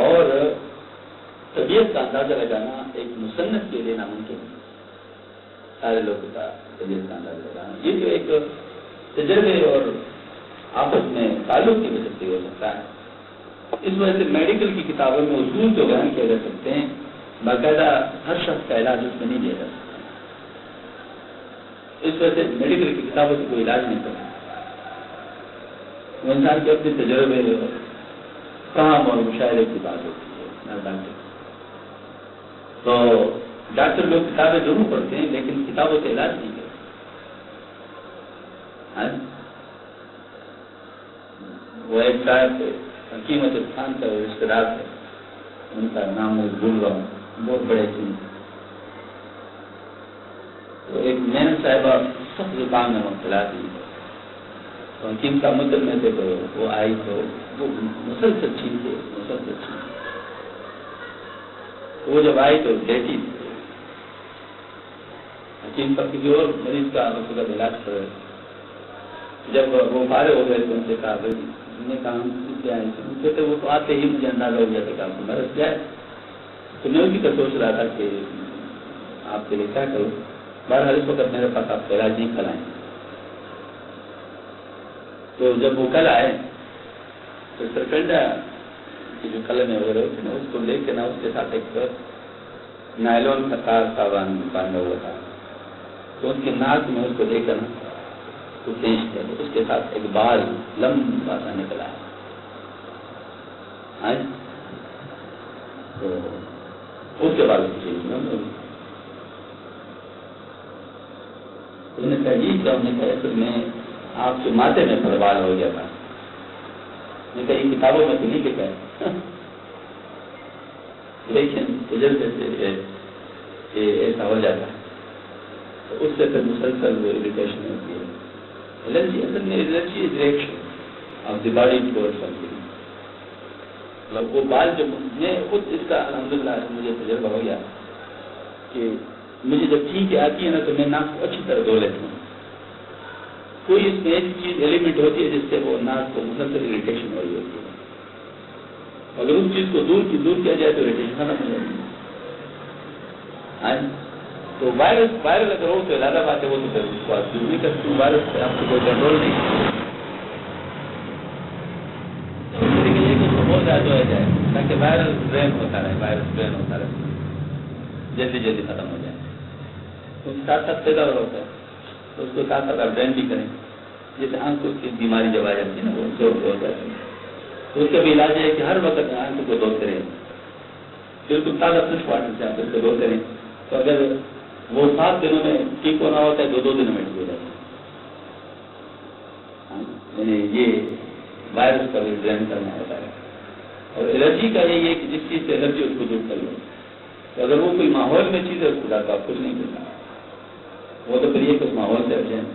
اور طبیعت کا اندازہ لگانا ایک مصنف کے لیے ناممکن ہے. سارے لوگوں کا طبیعت کا اندازہ لگانا یہ تو ایک تجربے اور آپس میں تعلق کی وجہ سے ہو سکتا ہے. اس وجہ سے میڈیکل کی کتابوں میں اصول تو بیان کیے جا سکتے ہیں، باقاعدہ ہر شخص کا علاج اس میں نہیں دیا جا سکتا. اس وجہ سے میڈیکل کی کتابوں سے کوئی علاج نہیں کرتا. وہ انسان کے اپنے تجربے فہم اور مشاہدے کی بات ہوتی ہے. ڈاکٹر تو ڈاکٹر لوگ کتابیں ضرور پڑھتے ہیں لیکن کتابوں سے علاج نہیں کرتے. وہ ایک صاحب حکیمت خان کا رشتے دار ہے، ان کا نام میں بھول رہا ہوں، بہت بڑے تھے. تو ایک مین صاحبہ سخت زکام میں مبتلا تھی. تو حکیم کا مدد میں تھے تو وہ آئی تو وہ مسلسل چھینتے مسلسل چھینتے. وہ جب آئی تو بیٹی حکیم پر کسی اور مریض کا مقصد علاج کر رہے. جب وہ فارغ ہو گئے تو ان سے کہا بھائی نے کہا ہم کیا ہے کہتے وہ تو آتے ہی مجھے اندازہ ہو گیا تھا کہ آپ کو مرض کیا ہے. تو میں اسی کا سوچ رہا تھا کہ آپ کے لیے کیا کروں. بہرحال اس وقت میرے پاس آپ کا علاج نہیں کھلائیں. تو جب وہ کل آئے تو سرکنڈا کی جو قلم ہے وغیرہ ہوتی نا اس کو لے کے نا اس کے ساتھ ایک نائلون کا تار سامان باندھا ہوا تھا. تو اس کے ناک میں اس کو لے کر تو پیش کیا تو اس کے ساتھ ایک بال لمبا سا نکلا. تو اس کے بعد انہوں نے کہا جی ہم نے کہا پھر میں آپ کے ماتھے میں پروال ہو گیا تھا. میں کہا یہ کتابوں میں تو نہیں لکھا ہے لیکن تجربے سے ایسا ہو جاتا ہے. تو اس سے پھر مسلسل اریٹیشن ہوتی ہے. الرجی اصل میں allergy is reaction of the body toward some thing. وہ بال جو میں خود اس کا الحمدللہ مجھے تجربہ ہو گیا کہ مجھے جب چھینکیں آتی ہے نا تو میں ناک کو اچھی طرح دھو لیتا ہوں. کوئی اس میں ایسی چیز ایلیمنٹ ہوتی ہے جس سے وہ ناک کو مسلسل اریٹیشن ہو رہی ہوتی ہے. اگر اس چیز کو دور کیا جائے تو اریٹیشن ختم ہو جاتی ہے. تو وائرل اگر ہو تو زیادہ بات ہے وہ تو پھر اس کو آپ دور نہیں کرتے. وائرس پہ آپ کو کوئی کنٹرول نہیں. بہت زیادہ ہو جائے تاکہ وائرل ڈرین ہوتا رہے، وائرس ڈرین ہوتا رہے، جلدی ختم ہو جائے. تو ساتھ ساتھ پیدا ہوتا ہے تو اس کو ساتھ ساتھ آپ ڈرین بھی کریں. جیسے آنکھوں کی بیماری جب آ جاتی ہے نا وہ زور ہو جاتی ہے تو اس کا بھی علاج ہے کہ ہر وقت آنکھوں کو دھوتے رہیں. بالکل تازہ فریش واٹر سے آپ اس کو دھوتے رہیں. تو اگر وہ 7 دنوں میں ٹھیک ہونا ہوتا ہے، 2 دنوں میں ٹھیک ہو جاتا ہے. یعنی یہ وائرس کا بھی ڈرین کرنا ہوتا ہے. اور الرجی کا یہ ہے کہ جس چیز سے الرجی اس کو دور کر لو. تو اگر وہ کوئی ماحول میں چیز ہے اس کو زیادہ آپ کچھ نہیں کرنا، وہ تو پھر یہ کہ اس ماحول سے ہٹ جائیں.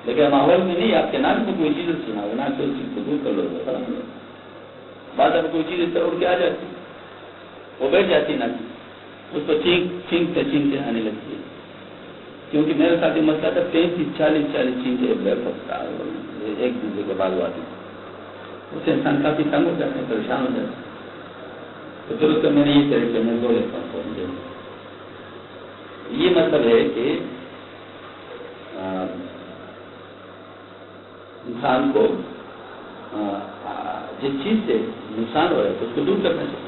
لیکن ماحول میں نہیں، آپ کے ناک میں کوئی چیز سنا ہو، ناک سے اس چیز کو دور کر لو تو ختم ہو جائے. بعد اب کوئی چیز اس طرح اڑ کے آ جاتی، وہ بیٹھ جاتی ناک، اس کو چھینکتے آنے لگتی ہے. کیونکہ میرے ساتھ یہ مسئلہ تھا 35-40 چھینکے ایک دوسرے کے بعد آتی، اس سے انسان کافی تنگ ہو جاتا ہے، پریشان ہو جاتا ہے. تو پھر اس کا میں نے یہ طریقے میں دو لیتا ہوں. یہ مطلب ہے کہ انسان کو جس چیز سے نقصان ہو رہا ہے اس کو دور کرنا چاہیے.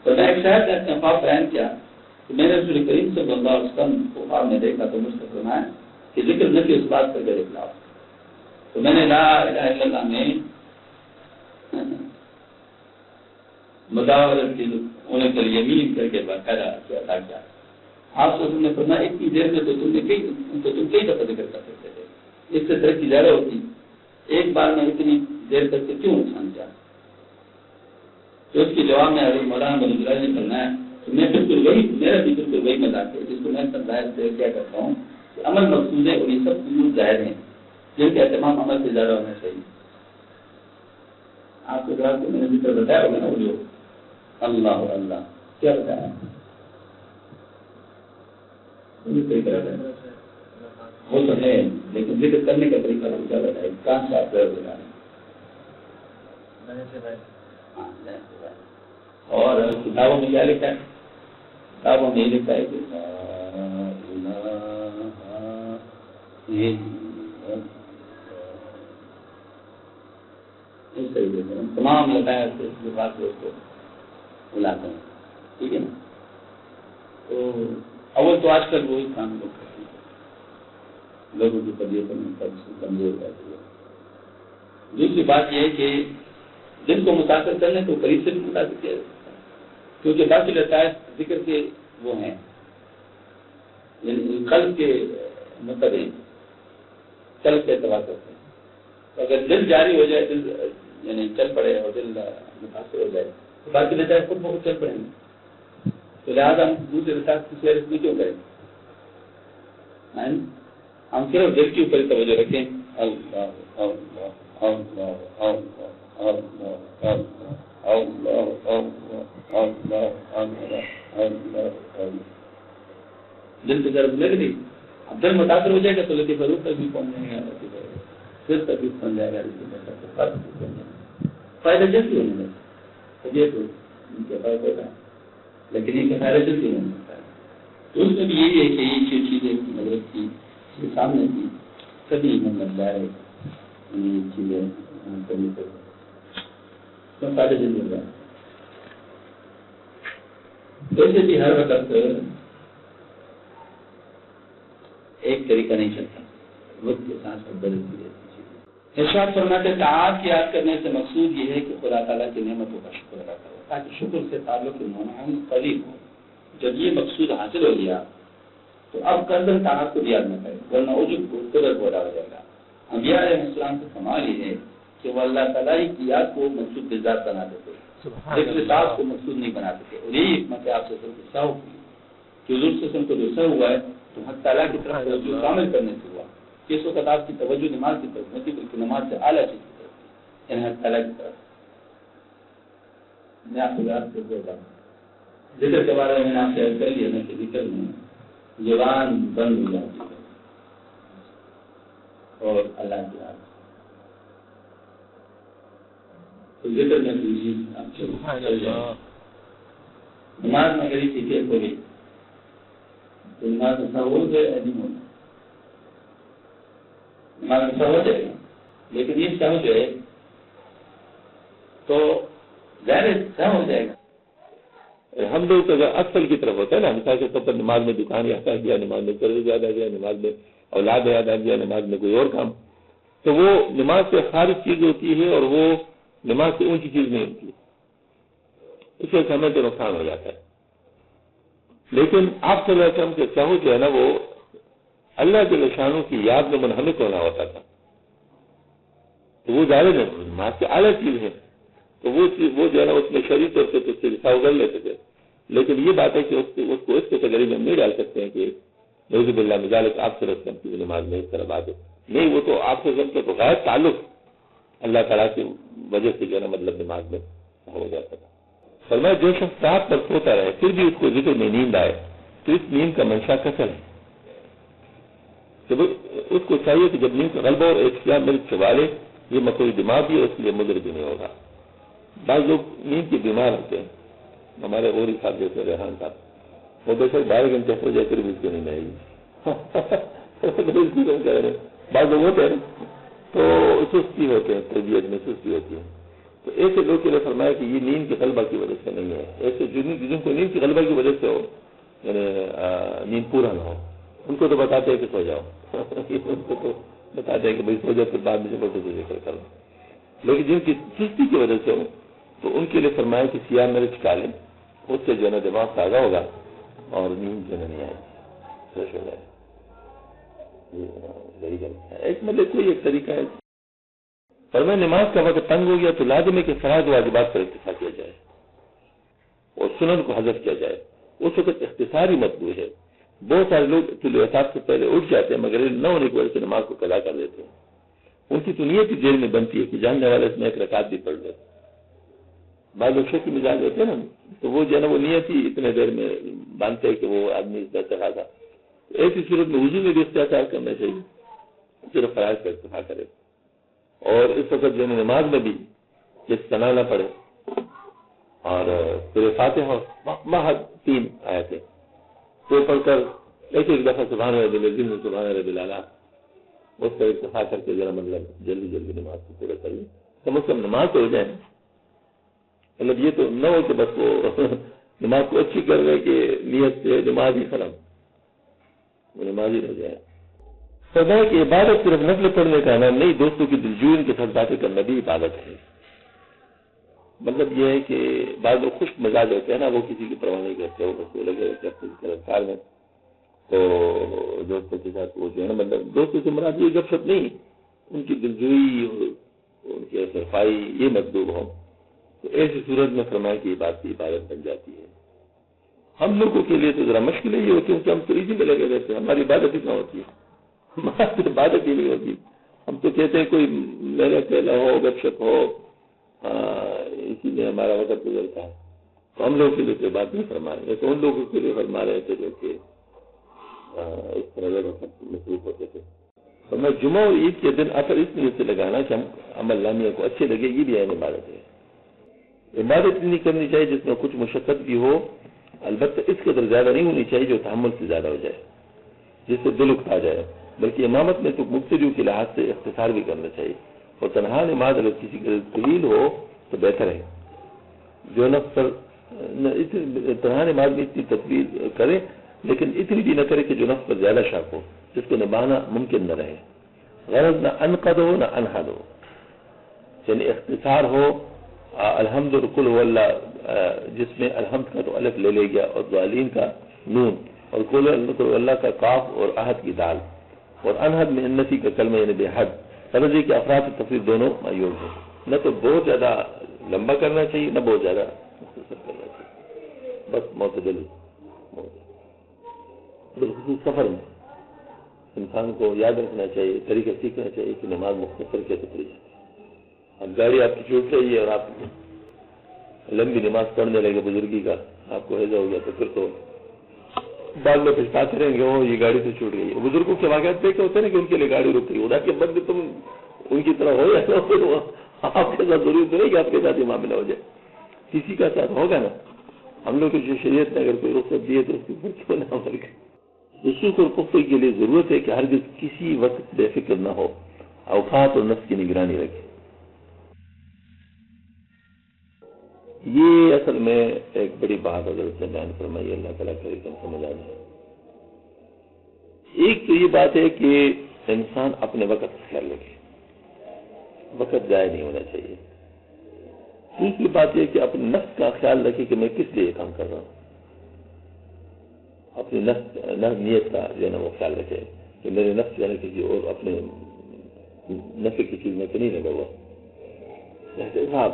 تو میں ایک شاید نے اپنے خواب بیان کیا کہ میں نے رسول کریم صلی اللہ علیہ وسلم کو خواب میں دیکھا تو مجھ سے فرمایا کہ ذکر نہ کہ اس بات پر میرے خلاف. تو میں نے لا الہ الا اللہ میں مداولت کی انہیں کر یمین کر کے باقاعدہ ادا کیا. آپ نے فرمایا اتنی دیر میں تو تم کئی دفعہ ذکر کر سکتے تھے، اس سے ترقی زیادہ ہوتی، ایک بار میں اتنی دیر کر کے کیوں نقصان کیا؟ تو اس کے جواب میں حضرت مولانا بنی اللہ نے فرمایا کہ میں بالکل وہی، میرا بھی بالکل وہی مذاق ہے جس کو میں سب ظاہر سے کیا کرتا ہوں کہ عمل مقصود ہے اور یہ سب امور ظاہر ہیں جن کا اہتمام عمل سے زیادہ ہونا چاہیے. آپ کو جواب کو میں نے ذکر بتایا ہوگا نا، وہ جو اللہ اللہ کیا بتایا وہ تو ہے، لیکن ذکر کرنے کا طریقہ ہم کیا بتائے؟ کہاں سے آپ کر بتائیں؟ اور کتابوں میں کیا لکھا ہے؟ کتابوں میں یہ لکھا ہے کہ اس طریقے سے تمام لگایا اس کے بعد اس کو بلاتے ہیں. ٹھیک ہے نا؟ تو اول تو آج کل وہی کام لوگ کرتے ہیں، لوگوں کی طبیعت کمزور ہو جاتی ہے. دوسری بات یہ ہے کہ جن کو متاثر کرنے تو قریب سے بھی متاثر کیا جاتا ہے، کیونکہ باقی لطائف ذکر کے وہ ہیں، یعنی قلب کے مطابق قلب کے اعتبار کرتے ہیں. تو اگر دل جاری ہو جائے، دل یعنی چل پڑے اور دل متاثر ہو جائے تو باقی لطائف خود بہت چل پڑیں گے. تو لہٰذا ہم دوسرے لطائف کی فہرست میں کیوں کریں؟ ہم صرف دل کے اوپر توجہ رکھیں. اللہ اللہ اللہ اللہ اللہ اللہ اللہ اللہ. دل سے ضرب لگ رہی، اب دل متاثر ہو جائے گا تو لطیف روح تک بھی پہنچ جائے گا، پھر تک بھی پہنچ جائے گا. فائدہ جلدی ہونے لگتا ہے، طبیعت ان کے فائدہ ہوتا ہے، لیکن ان کا فائدہ جلدی ہونے لگتا ہے. تو اس میں بھی یہی ہے کہ یہ چیزیں حضرت کی سامنے کی کبھی مطلب جائے یہ چیزیں کبھی تو فائدہ جلدی ہو جائے. ویسے بھی ہر وقت ایک طریقہ نہیں چلتا، وقت کے ساتھ بدلتی رہتی چیزیں. ارشاد فرماتے ہیں طاعات کی یاد کرنے سے مقصود یہ ہے کہ خدا تعالیٰ کی نعمتوں کا شکر ادا کرو تاکہ شکر سے تعلق منعم قریب ہو. جب یہ مقصود حاصل ہو گیا تو اب قدر طاعت کو یاد نہ کرے ورنہ عجب کو قدر کو ادا ہو جائے گا. انبیاء علیہ السلام سے کمال یہ ہے کہ وہ اللہ تعالیٰ کی یاد کو مقصود بذات بنا دیتے، ذکر ذات کو مقصود نہیں بنا دیتے. اور یہی حکمت آپ سے سہو کی کہ حضور صلی اللہ علیہ وسلم کو جو سہو ہوا ہے تو حق تعالیٰ کی طرف توجہ کامل کرنے سے ہوا. اس وقت آپ کی توجہ نماز کی طرف نہیں بلکہ نماز سے اعلیٰ چیز کی طرف، یعنی حق تعالیٰ کی طرف. میں آپ کو یاد کر دیتا ہوں ذکر کے بارے میں آپ سے کر لیا نا کہ ذکر میں زبان بند ہو جاتی ہے اور اللہ کی یاد تو ذکر میں کوئی چیز آپ سے چل جائے. نماز میں اگر اسی کے ہو گئی تو نماز میں سب ہو گئے نہیں ہونا، نماز میں سب ہو جائے گا، لیکن یہ سب جو ہے تو ظاہر سب ہو جائے گا. ہم لوگ اگر اصل کی طرف ہوتا ہے نا، مثال کے طور پر نماز میں دکان یاد آ گیا، نماز میں قرض یاد آ گیا، نماز میں اولاد یاد آ گیا، نماز میں کوئی اور کام، تو وہ نماز سے خارج چیز ہوتی ہے اور وہ نماز سے اونچی چیز نہیں ہوتی، اس سے ہمیں تو نقصان ہو جاتا ہے. لیکن آپ صلی اللہ علیہ وسلم کے چاہو جو ہے نا وہ اللہ جل شانہ کی یاد میں منہمک ہونا ہوتا تھا، تو وہ ظاہر ہے نماز کی اعلیٰ چیز ہے، تو وہ جو ہے نا اس میں شریک طور پہ اس سے لکھا اگل لیتے تھے. لیکن یہ بات ہے کہ اس کو اس کیٹیگری میں نہیں ڈال سکتے ہیں کہ نعوذ باللہ من ذالک آپ صلی اللہ علیہ وسلم کی نماز میں اس طرح بات ہے. نہیں، وہ تو آپ صلی اللہ علیہ وسلم کے بغیر تعلق اللہ تعالیٰ کی وجہ سے جو ہے نا مطلب نماز میں ہو جاتا تھا. فرمایا جو شخص رات پر سوتا رہے پھر بھی اس کو ذکر میں نیند آئے تو اس نیند کا منشا کسل ہے. تو اس کو چاہیے کہ جب نیند کا غلبہ اور اختیار ملک سے والے یہ مقوی دماغ بھی ہے، اس لیے مضر بھی نہیں ہوگا. بعض لوگ نیند کے بیمار ہوتے ہیں، ہمارے اور ہی صاحب جیسے ریحان صاحب، وہ بے شک 12 گھنٹے ہو جائے پھر بھی اس کو نہیں آئے گی. بعض لوگ ہوتے ہیں تو سستی ہوتے ہیں، تربیت میں سستی ہوتی ہے. تو ایسے لوگ کے لیے فرمایا کہ یہ نیند کے غلبہ کی وجہ سے نہیں ہے. ایسے جن کو نیند کی غلبہ کی وجہ سے ہو، یعنی نیند پورا نہ ہو، ان کو تو بتاتے ہیں کہ سو جاؤ ان کو تو بتاتے ہیں کہ بھائی سو جاؤ پھر بعد میں زبردستی ذکر کرو. لیکن جن کی سستی کی وجہ سے ہو تو ان کے لیے فرمایا کہ سیاہ مرچ کھالیں، اس سے جو ہے نا دماغ تازہ ہوگا اور نیند جو ہے نہیں آئے گی، فریش ہو جائے. ایک مطلب کوئی ایک طریقہ ہے. فرمایا نماز کا وقت تنگ ہو گیا تو لازم ہے کہ فرائض واجبات پر اکتفا کیا جائے اور سنن کو حذف کیا جائے. اس وقت اختصار ہی مطلوب ہے. بہت سارے لوگ طلوع آفتاب سے پہلے اٹھ جاتے ہیں مگر نہ ہونے کی وجہ سے نماز کو قضا کر دیتے ہیں. ان کی تو نیت ہی دیر میں بنتی ہے کہ جاننے والے اس میں ایک رکعت بھی پڑھ لے. بعض لوگ شکی مزاج ہوتے ہیں نا، تو وہ جو ہے نا وہ نیت ہی اتنے دیر میں باندھتے ہیں کہ وہ آدمی اس طرح چلا تھا. ایسی صورت میں وضو میں بھی اختیار کرنا چاہیے، صرف فرائض کا اکتفا کرے. اور اس وقت جو ہے نماز میں بھی جس ثنا نہ پڑے اور پھر فاتحہ محض 3 آیتیں تو پڑھ کر ایک دفعہ سبحان رب العظیم سبحان رب الاعلیٰ اس پر اکتفا کر کے ذرا مطلب جلدی نماز کو پورا کر لیں. کم از کم نماز تو ہو جائے. مطلب یہ تو نہ ہو کہ بس وہ نماز کو اچھی کر رہے کہ نیت سے نماز ہی خراب، وہ نماز ہی رہ جائے. فرمایا کہ عبادت صرف نفل پڑھنے کا نام نہیں، دوستوں کی دلجوئی کے ساتھ باتیں کرنا بھی عبادت ہے. مطلب یہ ہے کہ بعض لوگ خوش مزاج ہوتے ہیں نا، وہ کسی کی پرواہ نہیں کرتے، وہ بس لگے ہوتے ہیں اذکار میں. تو دوستوں کے ساتھ وہ جو ہے نا مطلب دوستوں سے مراد یہ گپ شپ نہیں، ان کی دلجوئی ان کی صفائی یہ مطلوب ہو. تو ایسی صورت میں فرمایا کہ یہ بات کی عبادت بن جاتی ہے. ہم لوگوں کے لیے تو ذرا مشکل یہ ہوتی ہے کہ ہم تو اسی میں لگے رہتے ہیں، ہماری عبادت ہی نہ ہوتی ہے، ہماری عبادت ہی نہیں ہوتی. ہم تو کہتے ہیں کوئی میرا پہلا ہو، گپ شپ ہو، اسی میں ہمارا وقت گزرتا ہے. تو ہم لوگوں کے لیے کوئی بات نہیں فرما رہے، تو ان لوگوں کے لیے فرما رہے تھے جو کہ اس طرح مصروف ہوتے تھے. تو میں جمعہ اور عید کے دن اثر اس نیت سے لگانا کہ ہم عمل لامیہ کو اچھے لگے، یہ بھی عبادت ہے. عبادت نہیں کرنی چاہیے جس میں کچھ مشقت بھی ہو، البتہ اس قدر زیادہ نہیں ہونی چاہیے جو تحمل سے زیادہ ہو جائے، جس سے دل اکتا جائے. بلکہ امامت میں تو مبتدیوں کے لحاظ سے اختصار بھی کرنا چاہیے، اور تنہا نماز اگر کسی کے طویل ہو تو بہتر ہے. جو نفس پر تنہا نماز میں اتنی تطویل کرے لیکن اتنی بھی نہ کرے کہ جو نفس پر زیادہ شاق ہو، جس کو نبھانا ممکن نہ رہے. غرض نہ انقد ہو نہ انحد ہو، یعنی اختصار ہو. الحمد رکل ہو اللہ، جس میں الحمد کا تو الف لے لے گیا اور ضالین کا نون، اور کل اللہ کا کاف اور احد کی دال، اور انحد میں انتی کا کلمہ یعنی بے حد. سمجھے کہ افراد و تفریح دونوں معیوب ہیں. نہ تو بہت زیادہ لمبا کرنا چاہیے نہ بہت زیادہ مختصر کرنا چاہیے، بس معتدل. بالخصوص سفر میں انسان کو یاد رکھنا چاہیے، طریقہ سیکھنا چاہیے کہ نماز مختصر کیسے پڑھی جاتی ہے. اب گاڑی آپ کی چھوٹ رہی ہے اور آپ لمبی نماز پڑھنے لگے بزرگی کا، آپ کو ہیضہ ہو گیا تو پھر تو بعد میں پچھتاتے رہیں گے وہ یہ گاڑی تو چھوٹ گئی. بزرگوں کے واقعات دیکھے ہوتے ہیں نا کہ ان کے لیے گاڑی رک رہی، خدا کے بندے تم ان کی طرح ہو یا نہ ہو، آپ کے ساتھ ضروری تو نہیں کہ آپ کے ساتھ یہ معاملہ ہو جائے، کسی کا ساتھ ہوگا نا. ہم لوگ کی شریعت نے اگر کوئی رخصت دی ہے تو اس کے اوپر کیوں نہ عمل کرے. خصوص اور پختگی کے لیے ضرورت ہے کہ ہرگز کسی وقت بے فکر نہ ہو، اوقات اور نفس کی نگرانی رکھے. یہ اصل میں ایک بڑی بات حضرت نے بیان فرمائی، اللہ تعالیٰ کرے کہ ہم سمجھ آ جائے. ایک تو یہ بات ہے کہ انسان اپنے وقت کا خیال رکھے، وقت ضائع نہیں ہونا چاہیے. دوسری بات یہ کہ اپنے نفس کا خیال رکھے کہ میں کس لیے کام کر رہا ہوں. اپنی نیت کا جو ہے نا وہ خیال رکھے کہ میرے نفس جو ہے نا کسی اور اپنے نفع کی چیز میں تو نہیں لگا ہوا. احتساب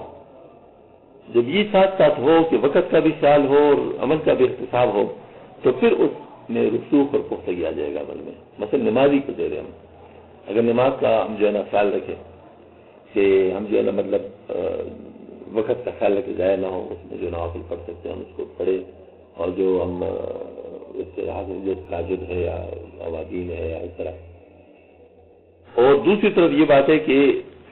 جب یہ ساتھ ساتھ ہو کہ وقت کا بھی خیال ہو اور عمل کا بھی احتساب ہو تو پھر اس میں رسوخ اور پختگی آ جائے گا عمل میں. مثلا نمازی کو دے رہے ہم اگر نماز کا ہم جو ہے نا خیال رکھیں کہ ہم جو ہے نا مطلب وقت کا خیال رکھے ضائع نہ ہو, اس میں جو نوافل پڑھ سکتے ہیں ہم اس کو پڑھے, اور جو ہم اس سے جو تہجد ہے یا اوادین ہے یا اس طرح. اور دوسری طرف یہ بات ہے کہ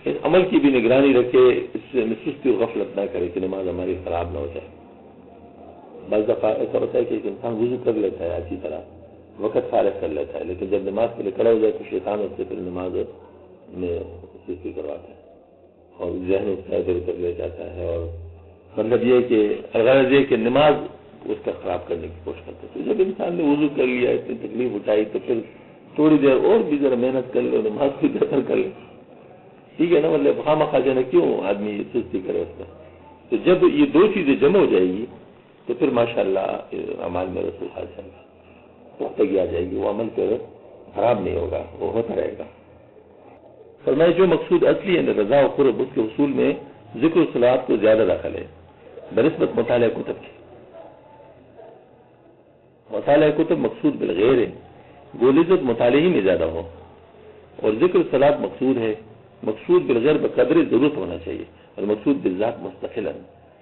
اس عمل کی بھی نگرانی رکھے, اس سے سستی اور غفلت نہ کرے کہ نماز ہماری خراب نہ ہو جائے. بعض دفعہ ایسا ہوتا ہے کہ ایک انسان وضو کر لیتا ہے اچھی طرح, وقت فارغ کر لیتا ہے, لیکن جب نماز کے لیے کھڑا ہو جائے تو شیطان اس سے پھر نماز میں سستی کرواتا ہے اور ذہن اس کا ادھر ادھر لے جاتا ہے, اور مطلب یہ کہ غرض یہ کہ نماز اس کا خراب کرنے کی کوشش کرتا ہے. تو جب انسان نے وضو کر لیا, اتنی تکلیف اٹھائی, تو پھر تھوڑی دیر اور بھی ذرا محنت کر لو, نماز بھی بہتر کر لے, ٹھیک ہے نا. مطلب خواہ جو ہے کیوں آدمی سستی کرے اس میں. تو جب یہ دو چیزیں جمع ہو جائے گی تو پھر ماشاءاللہ اعمال میں رسول آ جائے گا, پختگی آ جائے گی, وہ عمل پھر خراب نہیں ہوگا, وہ ہوتا رہے گا. فرمائے جو مقصود اصلی ہے رضا و قرب, اس کے حصول میں ذکر و صلاۃ کو زیادہ داخل ہے بنسبت مطالعہ کتب کی. مطالعہ کتب مقصود بالغیر ہے, گولزت مطالعے ہی میں زیادہ ہو, اور ذکر صلاۃ مقصود ہے. مقصود بالغیر بقدر ضرورت ہونا چاہیے, اور مقصود بالذات مستقلا.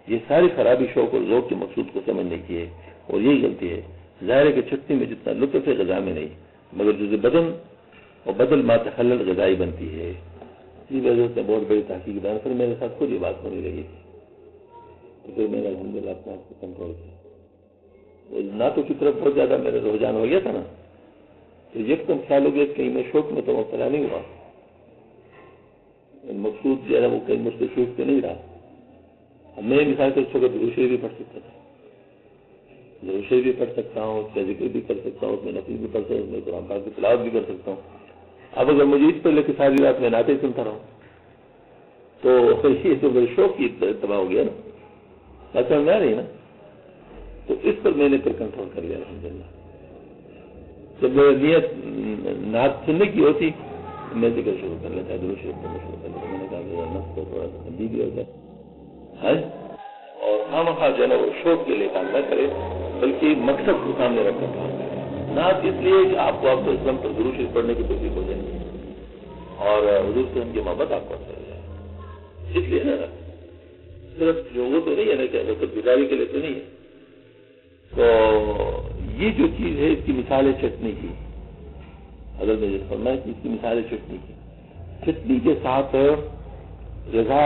یہ ساری خرابی شوق اور ذوق کے مقصود کو سمجھنے کی ہے, اور یہی غلطی ہے. ظاہر ہے کہ چٹنی میں جتنا لطف ہے غذا میں نہیں, مگر جزء بدن اور بدل ما تخلل غذائی بنتی ہے. اسی وجہ سے بہت بڑی تحقیق دان پھر میرے ساتھ خود یہ بات ہونے لگی تھی, تو پھر میں نے الحمدللہ اپنے آپ کو کنٹرول کیا. نعتوں کی طرف بہت زیادہ میرا رجحان ہو گیا تھا نا, تو یکدم خیال ہو گیا کہیں میں شوق میں تو مبتلا نہیں ہوا. مقصود جو ہے وہ کہیں مجھ سے شوق سے نہیں رہا. میں مثال کے چھوٹے دروشے بھی پڑھ سکتا تھا, دروشے بھی پڑھ سکتا ہوں, اس کا ذکر بھی کر سکتا ہوں, اس میں نفل بھی پڑھ سکتا ہوں, اس میں قرآن پاک کی تلاوت بھی کر سکتا ہوں. اب اگر مجھے اس پر لے کے ساری رات میں نعتیں سنتا رہا تو یہ تو میرے شوق کی تباہ ہو گیا نا, اصل میں نہیں نا. تو اس پر میں نے پھر کنٹرول کر لیا الحمدللہ. جب میری نیت نعت سننے کی ہوتی میں ذکر شروع کر لیتا ہے, درود شریف پڑھنا شروع کر لیتا. میں نے کہا نفس کو تھوڑا سا تنبیہ بھی ہو جائے, اور خواہ جو ہے نا وہ شوق کے لیے کام نہ کرے, بلکہ مقصد کو سامنے رکھ کر کام کرے. نعت اس لیے کہ آپ کو آپ اسلام پر درود شریف پڑھنے کی توفیق ہو جائے اور حضور سے ان کی محبت آپ کو اثر ہو جائے. اس لیے نا صرف جو وہ تو نہیں ہے نا کہ وہ بیداری کے لیے تو نہیں ہے. تو یہ جو چیز ہے اس کی مثال ہے چٹنی کی. اگر میں یہ فرمایا کہ اس کی مثال ہے چٹنی کی. چٹنی کے ساتھ غذا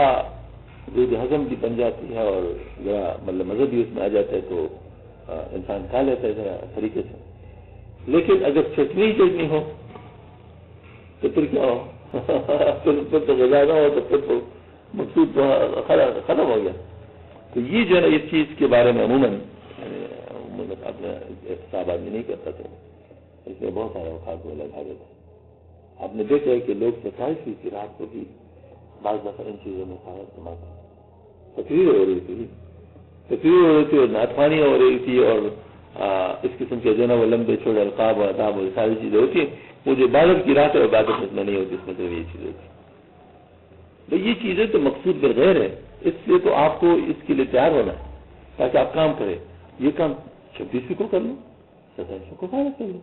جو ہضم بھی بن جاتی ہے اور ذرا مطلب مزہ بھی اس میں آ جاتا ہے, تو انسان کھا لیتا ہے ذرا طریقے سے. لیکن اگر چٹنی ہو تو پھر کیا ہو, پھر تو غذا نہ ہو تو پھر تو مقصود ختم ہو گیا. تو یہ جو ہے نا اس چیز کے بارے میں عموماً اپنا احتساب آدمی نہیں کرتا تھا, اس میں بہت سارا اوقات میں لگا دیتا. آپ نے دیکھا ہے کہ لوگ 27 کی رات کو بھی بعض دفعہ ان چیزوں میں سارا استعمال کرتے. تقریر ہو رہی تھی اور نعتخوانی ہو رہی تھی, اور اس قسم کے جو نا وہ لمبے چھوڑے القاب و اداب اور ساری چیزیں ہوتی ہیں. مجھے عبادت کی رات ہے, عبادت اس میں نہیں ہوتی, اس میں صرف یہ چیزیں ہوتی. تو یہ چیزیں تو مقصود بالغیر ہے, اس لیے تو آپ کو اس کے لیے تیار ہونا ہے تاکہ آپ کام کریں. یہ کام 26 کو کر لو, 27 کو فارغ کر لو,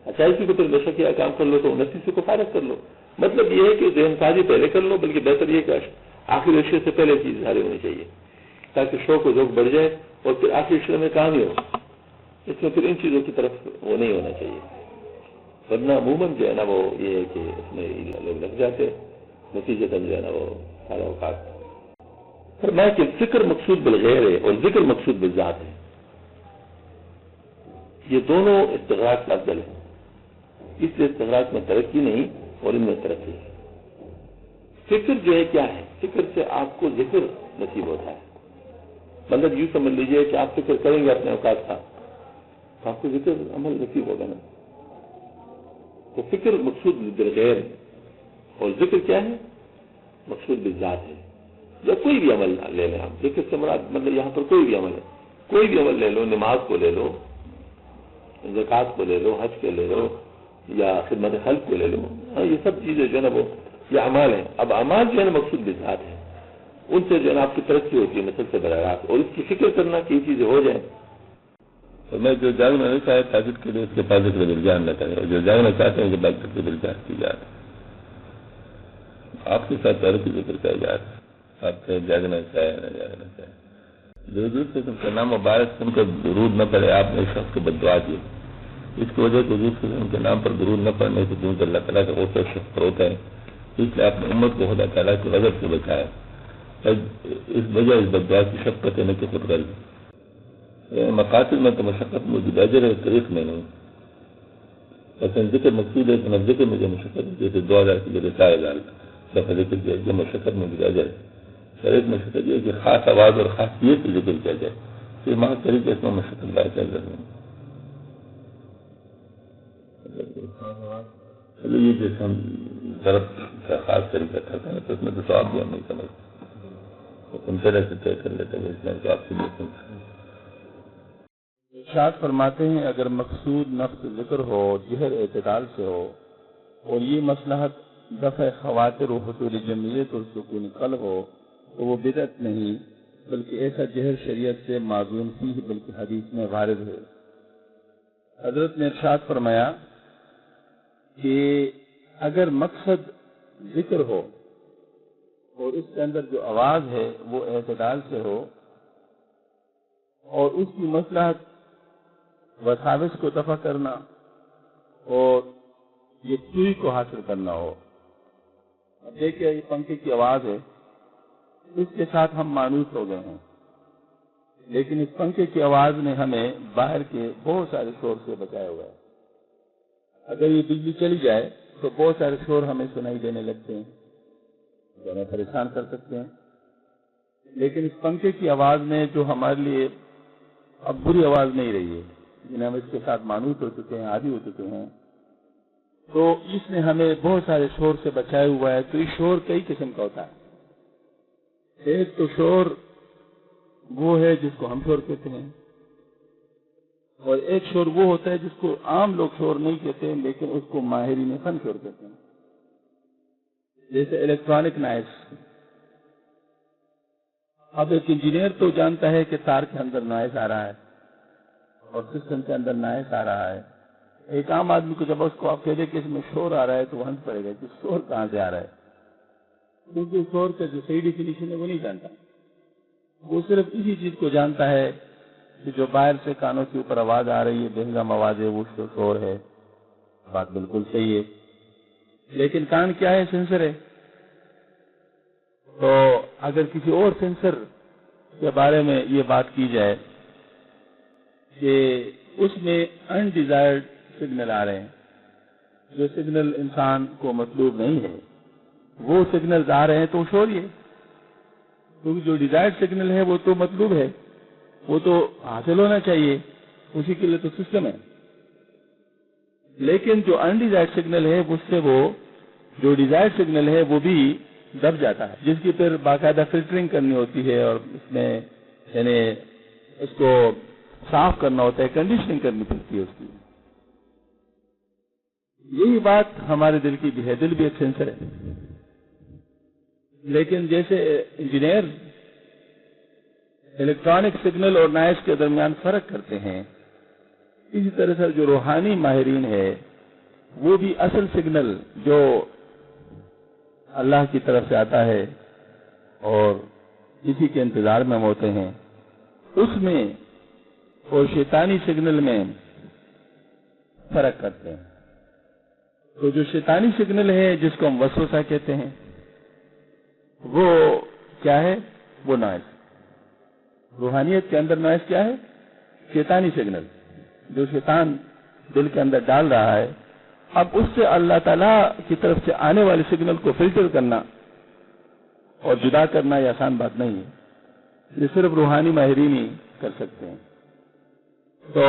28 کو پھر بے شک یہ کام کر لو تو 29 کو فارغ کر لو. مطلب یہ ہے کہ ذہن سازی پہلے کر لو, بلکہ بہتر یہ کہ آخری اشیاء سے پہلے چیز ساری ہونی چاہیے تاکہ شوق و ذوق بڑھ جائے, اور پھر آخری اشیاء میں کام ہی ہو. اس میں پھر ان چیزوں کی طرف وہ نہیں ہونا چاہیے, ورنہ عموماً جو ہے نا وہ یہ ہے کہ اس میں لوگ لگ جاتے, نتیجے تک جو ہے نا وہ سارا اوقات. فرمایا کہ فکر مقصود بالغیر ہے اور ذکر مقصود بالذات ہے. یہ دونوں استغراق کا افضل ہے, اس لیے استغراق میں ترقی نہیں اور ان میں ترقی ہے. فکر جو ہے کیا ہے, فکر سے آپ کو ذکر نصیب ہوتا ہے. مطلب یوں سمجھ لیجئے کہ آپ فکر کریں گے اپنے اوقات کا تو آپ کو ذکر عمل نصیب ہوگا نا. تو فکر مقصود بالغیر ہے اور ذکر کیا ہے, مقصود بالذات ہے. یا کوئی بھی عمل لے لیں آپ, ذکر سے مراد مطلب یہاں پر کوئی بھی عمل ہے, کوئی بھی عمل لے لو, نماز کو لے لو, زکوٰۃ کو لے لو، حج کو لے لو، یا خدمت خلق کو لے لو، یہ سب چیزیں جو ہے نا وہ یہ اعمال ہیں. اب اعمال جو ہے نا مقصود بذات ہیں، ان سے جو ہے نا آپ کی ترقی ہوتی ہے مثل سے براہ راست، اور اس کی فکر کرنا کہ یہ چیزیں ہو جائیں. تو میں جو جاگنا نہیں چاہے تاجد کے لیے اس کے پاس ذکر جان نہ کرے، اور جو جاگنا چاہتے ہیں کہ بات کر کے دل جان کی جائے. آپ کے ساتھ تعلق کی ذکر کیا جائے، آپ کے جاگنا چاہے نہ جاگنا چاہے. حضور سے تم کا نام مبارک سن کر درود نہ پڑے آپ نے شخص کو بددعا کی. اس کی وجہ سے حضور سے ان کے نام پر درود نہ پڑنے سے دور اللہ تعالیٰ کا غصہ شخص پر ہوتا ہے. اس لیے آپ نے امت کو خدا تعالیٰ کی غضب سے بچایا. اس وجہ اس بددعا کی شفقت نے کہ خود غلط مقاصد میں تو مشقت موجود اجر ہے، طریق میں نہیں. لیکن ذکر مقصود ہے کہ ذکر میں جو مشقت جیسے 2000 کی جگہ 4000 دفعہ ذکر کیا جو مشقت میں بھی اجر ہے. طریق مشقت یہ کہ خاص آواز اور خاصیت سے ذکر کیا جائے، پھر ماں طریقے اس میں مشقت کا اجر نہیں. چلو یہ جیسے ہم ضرب کا خاص طریقہ کرتے ہیں تو اس میں تو ثواب بھی ہم نہیں سمجھتے، ان طرح سے طے کر لیتے ہیں اس میں تو آپ کے لیے سنتے ہیں. ارشاد فرماتے ہیں اگر مقصود نفس ذکر ہو، جہر اعتدال سے ہو، اور یہ مصلحت دفع خواطر و حصول جمعیت اور سکون قلب ہو تو وہ بدعت نہیں بلکہ ایسا جہر شریعت سے معزون فیہ بلکہ حدیث میں وارد ہے. حضرت نے ارشاد فرمایا کہ اگر مقصد ذکر ہو اور اس کے اندر جو آواز ہے وہ اعتدال سے ہو اور اس کی مصلحت وساوس کو دفع کرنا اور یہ سوئی کو حاصل کرنا ہو. اب دیکھیے یہ پنکھے کی آواز ہے، اس کے ساتھ ہم مانوس ہو گئے ہیں، لیکن اس پنکھے کی آواز نے ہمیں باہر کے بہت سارے شور سے بچایا ہوا ہے. اگر یہ بجلی چلی جائے تو بہت سارے شور ہمیں سنائی دینے لگتے ہیں جو ہمیں پریشان کر سکتے ہیں. لیکن اس پنکھے کی آواز نے جو ہمارے لیے اب بری آواز نہیں رہی ہے، جنہیں ہم اس کے ساتھ مانوس ہو چکے ہیں، عادی ہو چکے ہیں، تو اس نے ہمیں بہت سارے شور سے بچایا ہوا ہے. تو یہ شور کئی قسم کا ہوتا ہے. ایک تو شور وہ ہے جس کو ہم شور کہتے ہیں، اور ایک شور وہ ہوتا ہے جس کو عام لوگ شور نہیں کہتے لیکن اس کو ماہرین فن شور کہتے ہیں، جیسے الیکٹرانک نائز. اب ایک انجینئر تو جانتا ہے کہ تار کے اندر نائز آ رہا ہے اور سسٹم کے اندر نائز آ رہا ہے. ایک عام آدمی کو جب اس کو آپ کہہ دیں کہ اس میں شور آ رہا ہے تو وہ ہنس پڑے گا کہ شور کہاں سے آ رہا ہے، کیونکہ شور کا جو صحیح ڈیفینیشن ہے وہ نہیں جانتا. وہ صرف اسی چیز کو جانتا ہے کہ جو باہر سے کانوں کے اوپر آواز آ رہی ہے، بہنگام آواز ہے، وہ شور ہے. بات بالکل صحیح ہے، لیکن کان کیا ہے؟ سینسر ہے. تو اگر کسی اور سینسر کے بارے میں یہ بات کی جائے کہ اس میں انڈیزائرڈ سگنل آ رہے ہیں، جو سگنل انسان کو مطلوب نہیں ہے، وہ سگنل آ رہے ہیں تو شور ہی ہے. کیونکہ جو ڈیزائرڈ سگنل ہے وہ تو مطلوب ہے، وہ تو حاصل ہونا چاہیے، اسی کے لیے تو سسٹم ہے. لیکن جو انڈیزائرڈ سگنل ہے اس سے وہ جو ڈیزائرڈ سگنل ہے وہ بھی دب جاتا ہے، جس کی پھر باقاعدہ فلٹرنگ کرنی ہوتی ہے اور اس میں یعنی اس کو صاف کرنا ہوتا ہے، کنڈیشننگ کرنی پڑتی ہے اس کی. یہی بات ہمارے دل کی بھی ہے. دل بھی ایک سینسر ہے، لیکن جیسے انجینئر الیکٹرانک سگنل اور نائز کے درمیان فرق کرتے ہیں، اسی طرح سے جو روحانی ماہرین ہے وہ بھی اصل سگنل جو اللہ کی طرف سے آتا ہے اور اسی کے انتظار میں ہوتے ہیں، اس میں اور شیطانی سگنل میں فرق کرتے ہیں. تو جو شیطانی سگنل ہے جس کو ہم وسوسہ کہتے ہیں وہ کیا ہے؟ وہ نائز. روحانیت کے اندر نائز کیا ہے؟ شیطانی سگنل جو شیطان دل کے اندر ڈال رہا ہے. اب اس سے اللہ تعالیٰ کی طرف سے آنے والے سگنل کو فلٹر کرنا اور جدا کرنا یہ آسان بات نہیں ہے، یہ صرف روحانی ماہرین ہی کر سکتے ہیں. تو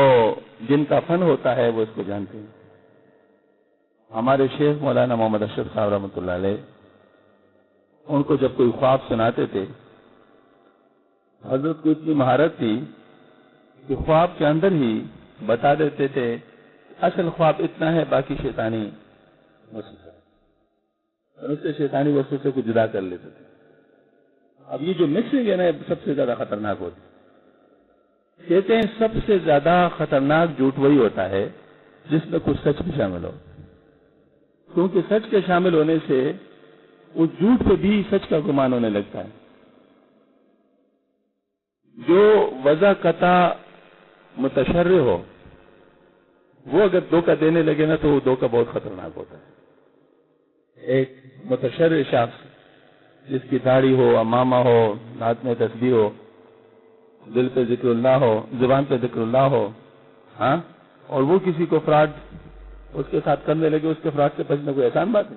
جن کا فن ہوتا ہے وہ اس کو جانتے ہیں. ہمارے شیخ مولانا محمد اشرف صاحب رحمۃ اللہ علیہ، ان کو جب کوئی خواب سناتے تھے، حضرت کو اتنی مہارت تھی کہ خواب کے اندر ہی بتا دیتے تھے اصل خواب اتنا ہے، باقی شیطانی وسوسے، اس سے شیطانی وسوسے کو جدا کر لیتے تھے۔ اب یہ جو مکسنگ ہے نا سب سے زیادہ خطرناک ہوتی ہے۔ کہتے ہیں سب سے زیادہ خطرناک جھوٹ وہی ہوتا ہے جس میں کچھ سچ بھی شامل ہو، کیونکہ سچ کے شامل ہونے سے اس جھوٹ پہ بھی سچ کا گمان ہونے لگتا ہے۔ جو وضع قطع متشرع ہو وہ اگر دھوکہ دینے لگے نا تو وہ دھوکہ بہت خطرناک ہوتا ہے۔ ایک متشرع شخص جس کی داڑھی ہو، امامہ ہو، ہاتھ میں تسبیح ہو، دل پہ ذکر اللہ ہو، زبان پہ ذکر اللہ ہو، ہاں، اور وہ کسی کو فراڈ اس کے ساتھ کرنے لگے، اس کے فراڈ سے بچنا کوئی آسان بات ہے؟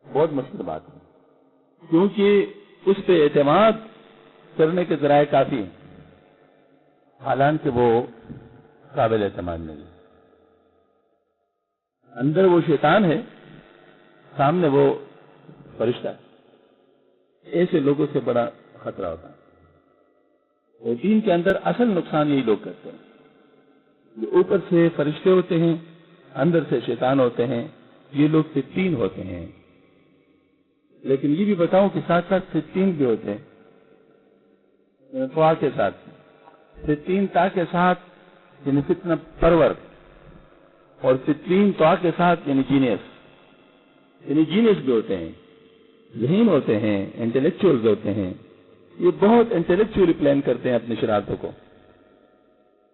بہت مشکل بات ہے، کیونکہ اس پہ اعتماد کرنے کے ذرائع کافی ہیں، حالانکہ وہ قابل اعتماد نہیں ہے۔ اندر وہ شیطان ہے، سامنے وہ فرشتہ ہے۔ ایسے لوگوں سے بڑا خطرہ ہوتا ہے۔ اور دین کے اندر اصل نقصان یہی لوگ کرتے ہیں، جو اوپر سے فرشتے ہوتے ہیں، اندر سے شیطان ہوتے ہیں، یہ لوگ ستین ہوتے ہیں۔ لیکن یہ بھی بتاؤں کہ ساتھ ساتھ ستین بھی ہوتے ہیں، فوا کے ساتھ ستین تا کے ساتھ یعنی فتنہ پرور، اور ستین تا کے ساتھ یعنی جینیس بھی ہوتے ہیں، ذہین ہوتے ہیں، انٹلیکچوئلز ہوتے ہیں، یہ بہت انٹلیکچولی پلان کرتے ہیں اپنی شرارتوں کو،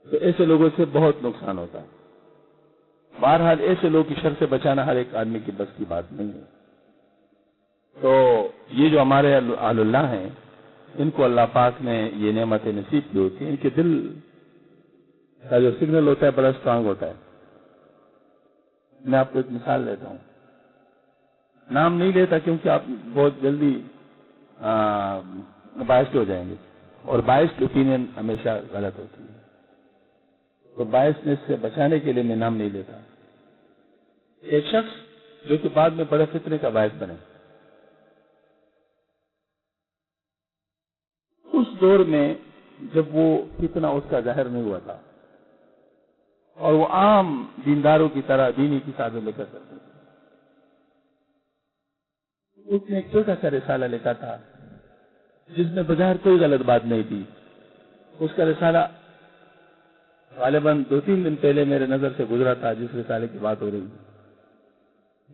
تو ایسے لوگوں سے بہت نقصان ہوتا ہے۔ بہرحال ایسے لوگوں کی شر سے بچانا ہر ایک آدمی کی بس کی بات نہیں ہے۔ تو یہ جو ہمارے اہل اللہ ہیں، ان کو اللہ پاک نے یہ نعمت نصیب کی ہوتی ہے، ان کے دل کا جو سگنل ہوتا ہے بڑا اسٹرانگ ہوتا ہے۔ میں آپ کو ایک مثال دیتا ہوں، نام نہیں لیتا کیونکہ آپ بہت جلدی باعث ہو جائیں گے، اور باعث اوپینین ہمیشہ غلط ہوتی ہے، تو باعث سے بچانے کے لیے میں نام نہیں لیتا۔ ایک شخص جو کہ بعد میں بڑے فتنے کا باعث بنے، اس دور میں جب وہ فتنہ اس کا ظاہر نہیں ہوا تھا اور وہ عام دینداروں کی طرح دینی کتابیں لے کر کرتے تھے، اس نے ایک چھوٹا سا رسالہ لکھا تھا جس میں بظاہر کوئی غلط بات نہیں تھی۔ اس کا رسالہ غالباً 2-3 دن پہلے میرے نظر سے گزرا تھا، جس رسالے کی بات ہو رہی ہے۔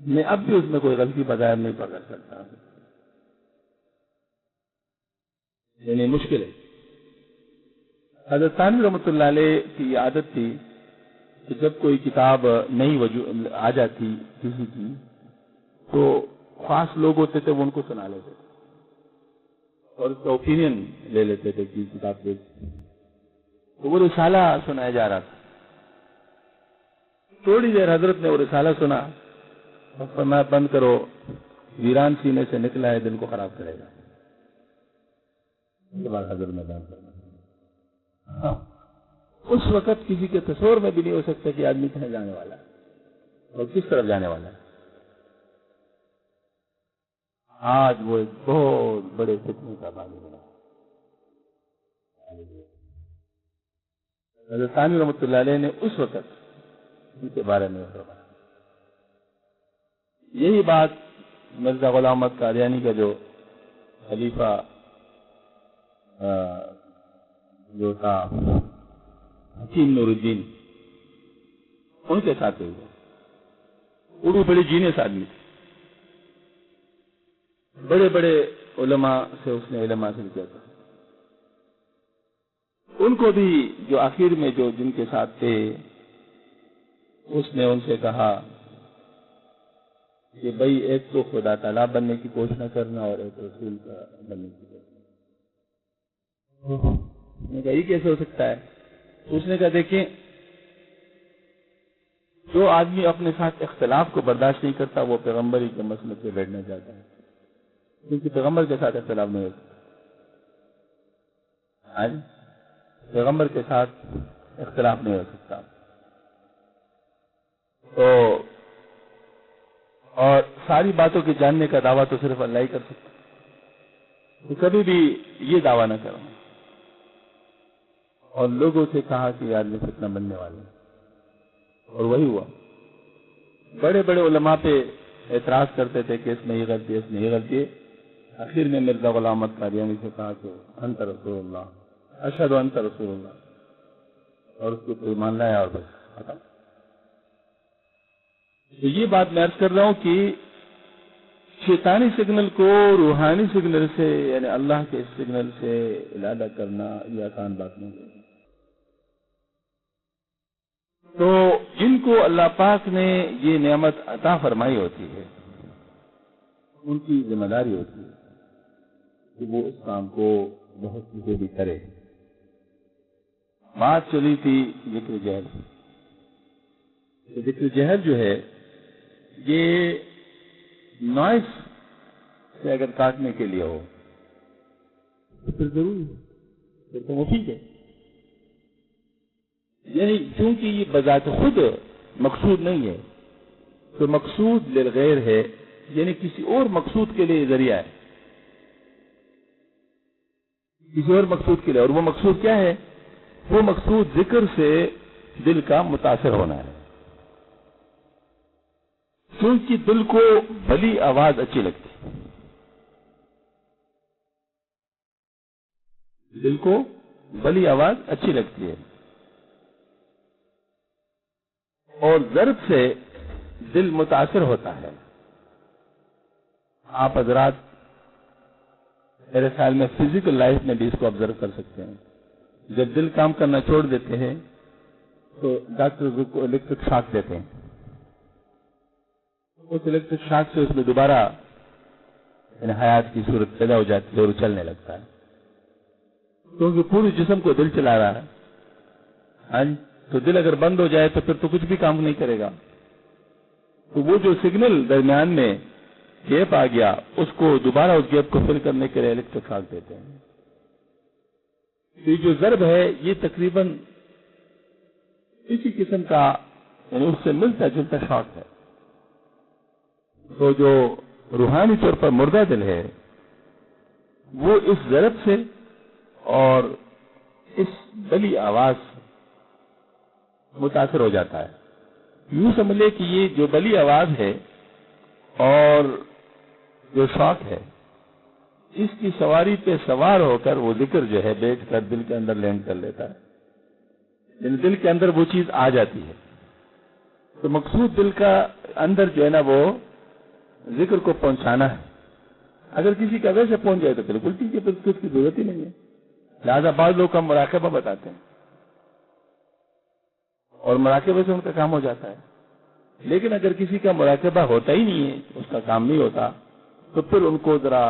میں اب بھی اس میں کوئی غلطی بظاہر نہیں پکڑ سکتا، یعنی مشکل ہے۔ حضرت ثانوی رحمۃ اللہ علیہ کی یہ عادت تھی کہ جب کوئی کتاب نئی آ جاتی کسی کی تو خاص لوگ ہوتے تھے وہ ان کو سنا لیتے تھے اور اس کا اوپینین لے لیتے تھے کہ کتاب کے، تو وہ رسالہ سنایا جا رہا تھا۔ تھوڑی دیر حضرت نے وہ رسالہ سنا، فرمایا بند کرو، ویران سینے سے نکلا ہے، دل کو خراب کرے گا۔ اس کے بعد حضرت نے بیان کرنا، ہاں اس وقت کسی کے تصور میں بھی نہیں ہو سکتا کہ آدمی کہاں جانے والا ہے اور کس طرف جانے والا ہے۔ آج وہ ایک بہت بڑے فتنے کا بانی بنا۔ حضرت ثانوی رحمۃ اللہ علیہ نے اس وقت ان کے بارے میں فرمایا۔ یہی بات مرزا غلام احمد قادیانی کا جو خلیفہ جو تھا حکیم نور الدین، ان کے ساتھ ہوئی۔ وہ بھی بڑی جینیس آدمی تھے، بڑے بڑے علماء سے اس نے علم حاصل کیا تھا۔ ان کو بھی جو آخر میں جو جن کے ساتھ تھے، اس نے ان سے کہا کہ بھائی ایک تو خدا تعالیٰ بننے کی کوشش نہ کرنا اور ایک رسول کا بننے کی کوشش۔ میں کہا یہ کیسے ہو سکتا ہے؟ اس نے کہا دیکھیں، جو آدمی اپنے ساتھ اختلاف کو برداشت نہیں کرتا وہ پیغمبری کے مسلک پہ بیٹھنا چاہتا ہے، کیونکہ پیغمبر کے ساتھ اختلاف نہیں ہو سکتا، پیغمبر کے ساتھ اختلاف نہیں ہو سکتا۔ تو اور ساری باتوں کے جاننے کا دعویٰ تو صرف اللہ ہی کر سکتا، تو کبھی بھی یہ دعویٰ نہ کرو۔ اور لوگوں سے کہا کہ یار یہ فتنہ بننے والے ہیں، اور وہی ہوا۔ بڑے بڑے علماء پہ اعتراض کرتے تھے کہ اس میں یہ غلطی ہے، اس میں یہ غلطی ہے۔ آخر میں مرزا غلام احمد قادیانی سے کہا کہ انت رسول اللہ، اشہد انت رسول اللہ، اور اس کو ایمان لایا اور بس ختم۔ تو یہ بات میں عرض کر رہا ہوں کہ شیطانی سگنل کو روحانی سگنل سے، یعنی اللہ کے سگنل سے علیحدہ کرنا یہ آسان بات نہیں ہے۔ تو جن کو اللہ پاک نے یہ نعمت عطا فرمائی ہوتی ہے ان کی ذمہ داری ہوتی ہے کہ وہ اس کام کو بہت سے بھی کرے۔ بات چلی تھی ذکر جہل، ذکر جہل جو ہے یہ نوائز سے اگر کاٹنے کے لیے ہو تو پھر ضروری ہے، پھر تو مفید ہے، یعنی چونکہ یہ بذات خود مقصود نہیں ہے تو مقصود للغیر ہے، یعنی کسی اور مقصود کے لیے ذریعہ ہے، کسی اور مقصود کے لیے، اور وہ مقصود کیا ہے؟ وہ مقصود ذکر سے دل کا متاثر ہونا ہے، کیونکہ دل کو بھلی آواز اچھی لگتی ہے، دل کو بھلی آواز اچھی لگتی ہے، اور ضرب سے دل متاثر ہوتا ہے۔ آپ حضرات میرے خیال میں فزیکل لائف میں بھی اس کو آبزرو کر سکتے ہیں، جب دل کام کرنا چھوڑ دیتے ہیں تو ڈاکٹر کو الیکٹرک شاک دیتے ہیں، اس الیکٹرک شاک سے اس میں دوبارہ حیات کی صورت پیدا ہو جاتی ہے اور چلنے لگتا ہے، کیونکہ پورے جسم کو دل چلا رہا ہے۔ ہاں جی، تو دل اگر بند ہو جائے تو پھر تو کچھ بھی کام نہیں کرے گا۔ تو وہ جو سگنل درمیان میں گیپ آ گیا، اس کو دوبارہ اس گیپ کو فل کرنے کے لیے الیکٹرک شاک دیتے ہیں۔ یہ جو ضرب ہے یہ تقریباً اسی قسم کا، یعنی اس سے ملتا جلتا شاک ہے۔ تو جو روحانی طور پر مردہ دل ہے وہ اس ضرب سے اور اس بلی آواز سے متاثر ہو جاتا ہے۔ یوں سمجھ لے کہ یہ جو بلی آواز ہے اور جو شوق ہے، اس کی سواری پہ سوار ہو کر وہ ذکر جو ہے بیٹھ کر دل کے اندر لینڈ کر لیتا ہے، یعنی دل کے اندر وہ چیز آ جاتی ہے۔ تو مقصود دل کا اندر جو ہے نا وہ ذکر کو پہنچانا ہے۔ اگر کسی کا ویسے پہنچ جائے تو بالکل ٹھیک ہے، پھر اس کی ضرورت ہی نہیں ہے۔ لہٰذا بعض لوگ کا مراقبہ بتاتے ہیں اور مراقبے سے ان کا کام ہو جاتا ہے، لیکن اگر کسی کا مراقبہ ہوتا ہی نہیں ہے، اس کا کام نہیں ہوتا، تو پھر ان کو ذرا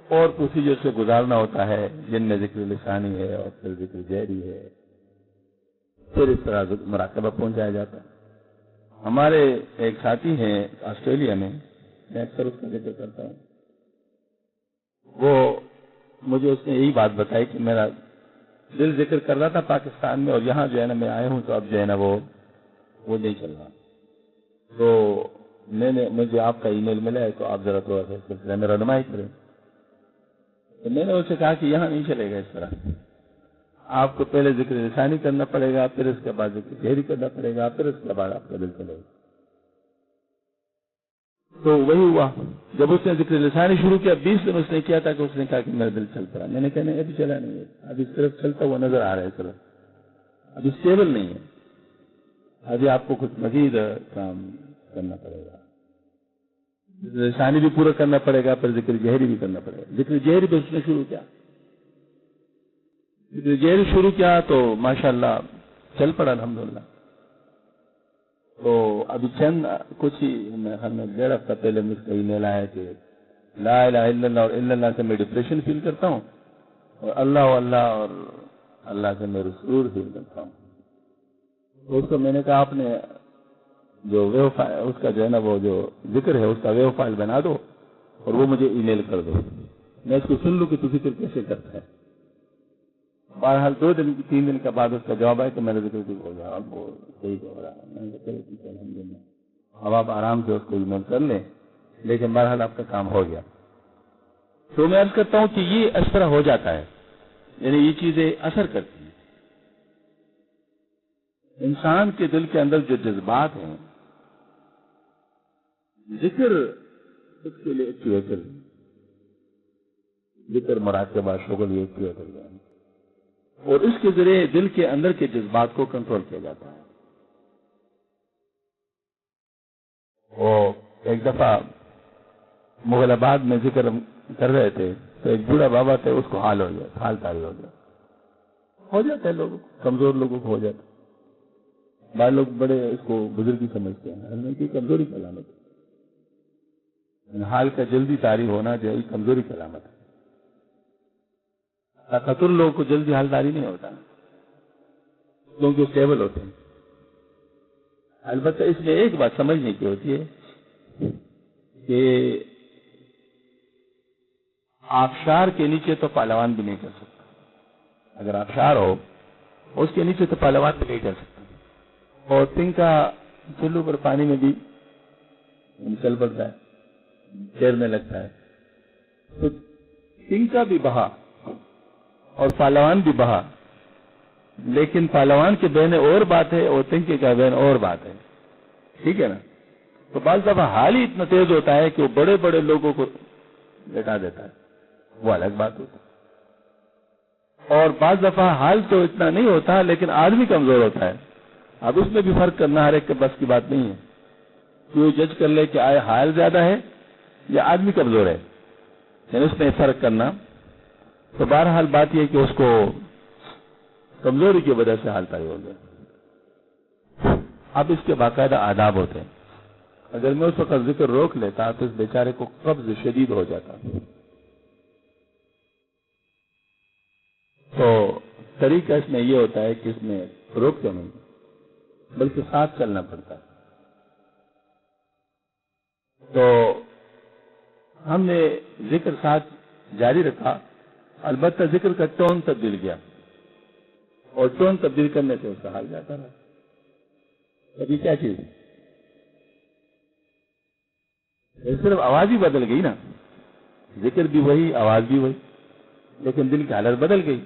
اور پروسیجر سے گزارنا ہوتا ہے، جن میں ذکر لسانی ہے اور پھر ذکر جہری ہے، پھر اس طرح مراقبہ پہنچایا جاتا ہے۔ ہمارے ایک ساتھی ہیں آسٹریلیا میں اکثر اس کا ذکر کرتا ہوں، وہ مجھے اس نے یہی بات بتائی کہ میرا دل ذکر کر رہا تھا پاکستان میں، اور یہاں جو ہے نا میں آیا ہوں تو اب جو ہے نا وہ نہیں چل رہا۔ تو مجھے آپ کا ای میل ملا ہے، تو آپ ذرا تھوڑا سا سلسلے میں رہنمائی کریں۔ تو میں نے اس سے کہا کہ یہاں نہیں چلے گا اس طرح، آپ کو پہلے ذکر لسانی کرنا پڑے گا، پھر اس کے بعد ذکر جہری کرنا پڑے گا، پھر اس کے بعد آپ کا دل چلے گا۔ تو وہی ہوا، جب اس نے ذکر لسانی شروع کیا 20 دن اس نے کیا تھا کہ اس نے کہا کہ میرا دل چل پڑا۔ میں نے کہا نہیں، ابھی چلا نہیں ہے، ابھی صرف چلتا ہوا نظر آ رہا ہے، صرف ابھی اسٹیبل نہیں ہے، ابھی آپ کو کچھ مزید کام کرنا پڑے گا، ذکر لسانی بھی پورا کرنا پڑے گا، پھر ذکر جہری بھی کرنا پڑے گا۔ ذکر جہری بھی اس نے شروع کیا، ذکر جہری شروع کیا تو ماشاءاللہ چل پڑا الحمدللہ۔ تو ابھی چند کچھ ہی ہمیں 1.5 ہفتہ پہلے مجھ کا ای میل آیا کہ لا الہ الا اللہ اور الا اللہ سے میں ڈپریشن فیل کرتا ہوں، اور اللہ اور اللہ سے میں سرور فیل کرتا ہوں۔ تو اس کو میں نے کہا آپ نے جو ویو فائل اس کا جو ہے نا وہ جو ذکر ہے اس کا ویو فائل بنا دو اور وہ مجھے ای میل کر دو، میں اس کو سن لوں کہ تو ذکر کیسے کرتا ہے۔ بہرحال 2-3 دن کے بعد اس کا جواب آیا کہ میرا ذکر ٹھیک ہو گیا، اب وہ صحیح ہو رہا ہے۔ میں نے کہا چلو ٹھیک ہے الحمدللہ، اب آپ آرام سے اس کو ای میل کر لیں، لیکن بہرحال آپ کا کام ہو گیا۔ تو میں عرض کرتا ہوں کہ یہ اس طرح ہو جاتا ہے، یعنی یہ چیزیں اثر کرتی ہیں۔ انسان کے دل کے اندر جو جذبات ہیں، ذکر اس کے لیے کیا کر ذکر مراقبہ شغل یہ کیا کر جائیں، اور اس کے ذریعے دل کے اندر کے جذبات کو کنٹرول کیا جاتا ہے۔ اور ایک دفعہ مغل آباد میں ذکر کر رہے تھے تو ایک بوڑھا بابا تھے، اس کو حال ہو گیا، حال تاری ہو جاتا ہے لوگوں کو، کمزور لوگوں کو ہو جاتا ہے۔ بعض لوگ بڑے اس کو بزرگی سمجھتے ہیں، حالانکہ کی کمزوری کی علامت ہے۔ حال کا جلدی طاری ہونا جو ہے کمزوری کی علامت ہے۔ طاقتور لوگوں کو جلدی حال طاری نہیں ہوتا کیونکہ وہ اسٹیبل ہوتے ہیں۔ البتہ اس میں ایک بات سمجھنے کی ہوتی ہے کہ آبشار کے نیچے تو پہلوان بھی نہیں کر سکتا۔ اگر آبشار ہو اس کے نیچے تو پہلوان بھی نہیں کر سکتا۔ اور تنکا چلو پر پانی میں بھی چل پڑتا ہے، تیرنے لگتا ہے، تو تنکا بھی بہا اور پہلوان بھی بہا، لیکن پہلوان کے بہنے اور بات ہے اور تنکے کا بہن اور بات ہے، ٹھیک ہے نا؟ تو بعض دفعہ حال ہی اتنا تیز ہوتا ہے کہ وہ بڑے بڑے لوگوں کو لٹا دیتا ہے، وہ الگ بات ہوتا ہے۔ اور بعض دفعہ حال تو اتنا نہیں ہوتا لیکن آدمی کمزور ہوتا ہے۔ اب اس میں بھی فرق کرنا ہر ایک کے بس کی بات نہیں ہے کہ وہ جج کر لے کہ آئے حال زیادہ ہے یا آدمی کمزور ہے، یعنی اس میں فرق کرنا۔ تو بہرحال بات یہ کہ اس کو کمزوری کی وجہ سے حال طاری ہو گیا۔ اب اس کے باقاعدہ آداب ہوتے ہیں۔ اگر میں اس وقت ذکر روک لیتا تو اس بیچارے کو قبض شدید ہو جاتا۔ تو طریقہ اس میں یہ ہوتا ہے کہ اس میں روکتے نہیں بلکہ ساتھ چلنا پڑتا ہے۔ تو ہم نے ذکر ساتھ جاری رکھا، البتہ ذکر کا ٹون تبدیل کیا اور ٹون تبدیل کرنے سے اس کا حال جاتا رہا۔ ابھی کیا چیز صرف آواز ہی بدل گئی نا، ذکر بھی وہی آواز بھی وہی، لیکن دل کی حالت بدل گئی۔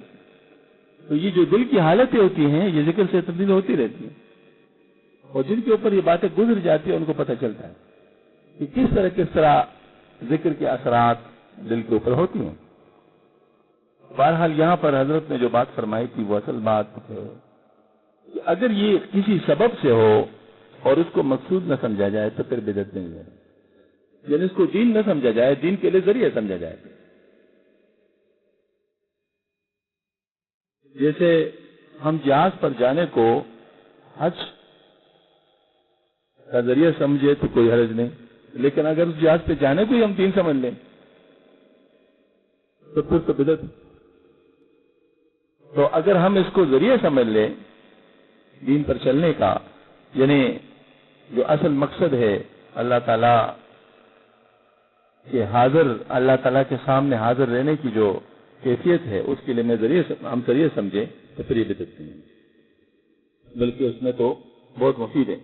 تو یہ جو دل کی حالتیں ہوتی ہیں یہ ذکر سے تبدیل ہوتی رہتی ہیں، اور جن کے اوپر یہ باتیں گزر جاتی ہیں ان کو پتہ چلتا ہے کہ کس طرح ذکر کے اثرات دل کے اوپر ہوتی ہیں۔ بہرحال یہاں پر حضرت نے جو بات فرمائی تھی وہ اصل بات ہے کہ اگر یہ کسی سبب سے ہو اور اس کو مقصود نہ سمجھا جائے تو پھر بدعت نہیں ہے، یعنی اس کو دین نہ سمجھا جائے، دین کے لیے ذریعہ سمجھا جائے۔ جیسے ہم جہاز پر جانے کو حج کا ذریعہ سمجھے تو کوئی حرج نہیں، لیکن اگر اس جہاز پہ جانے کو ہی ہم دین سمجھ لیں تو پھر تو بدعت۔ تو اگر ہم اس کو ذریعہ سمجھ لیں دین پر چلنے کا، یعنی جو اصل مقصد ہے اللہ تعالیٰ کہ اللہ تعالیٰ کے سامنے حاضر رہنے کی جو کیفیت ہے اس کے لیے ہم ذریعہ سمجھیں تو پھر یہ بدعت نہیں ہے، بلکہ اس میں تو بہت مفید ہے۔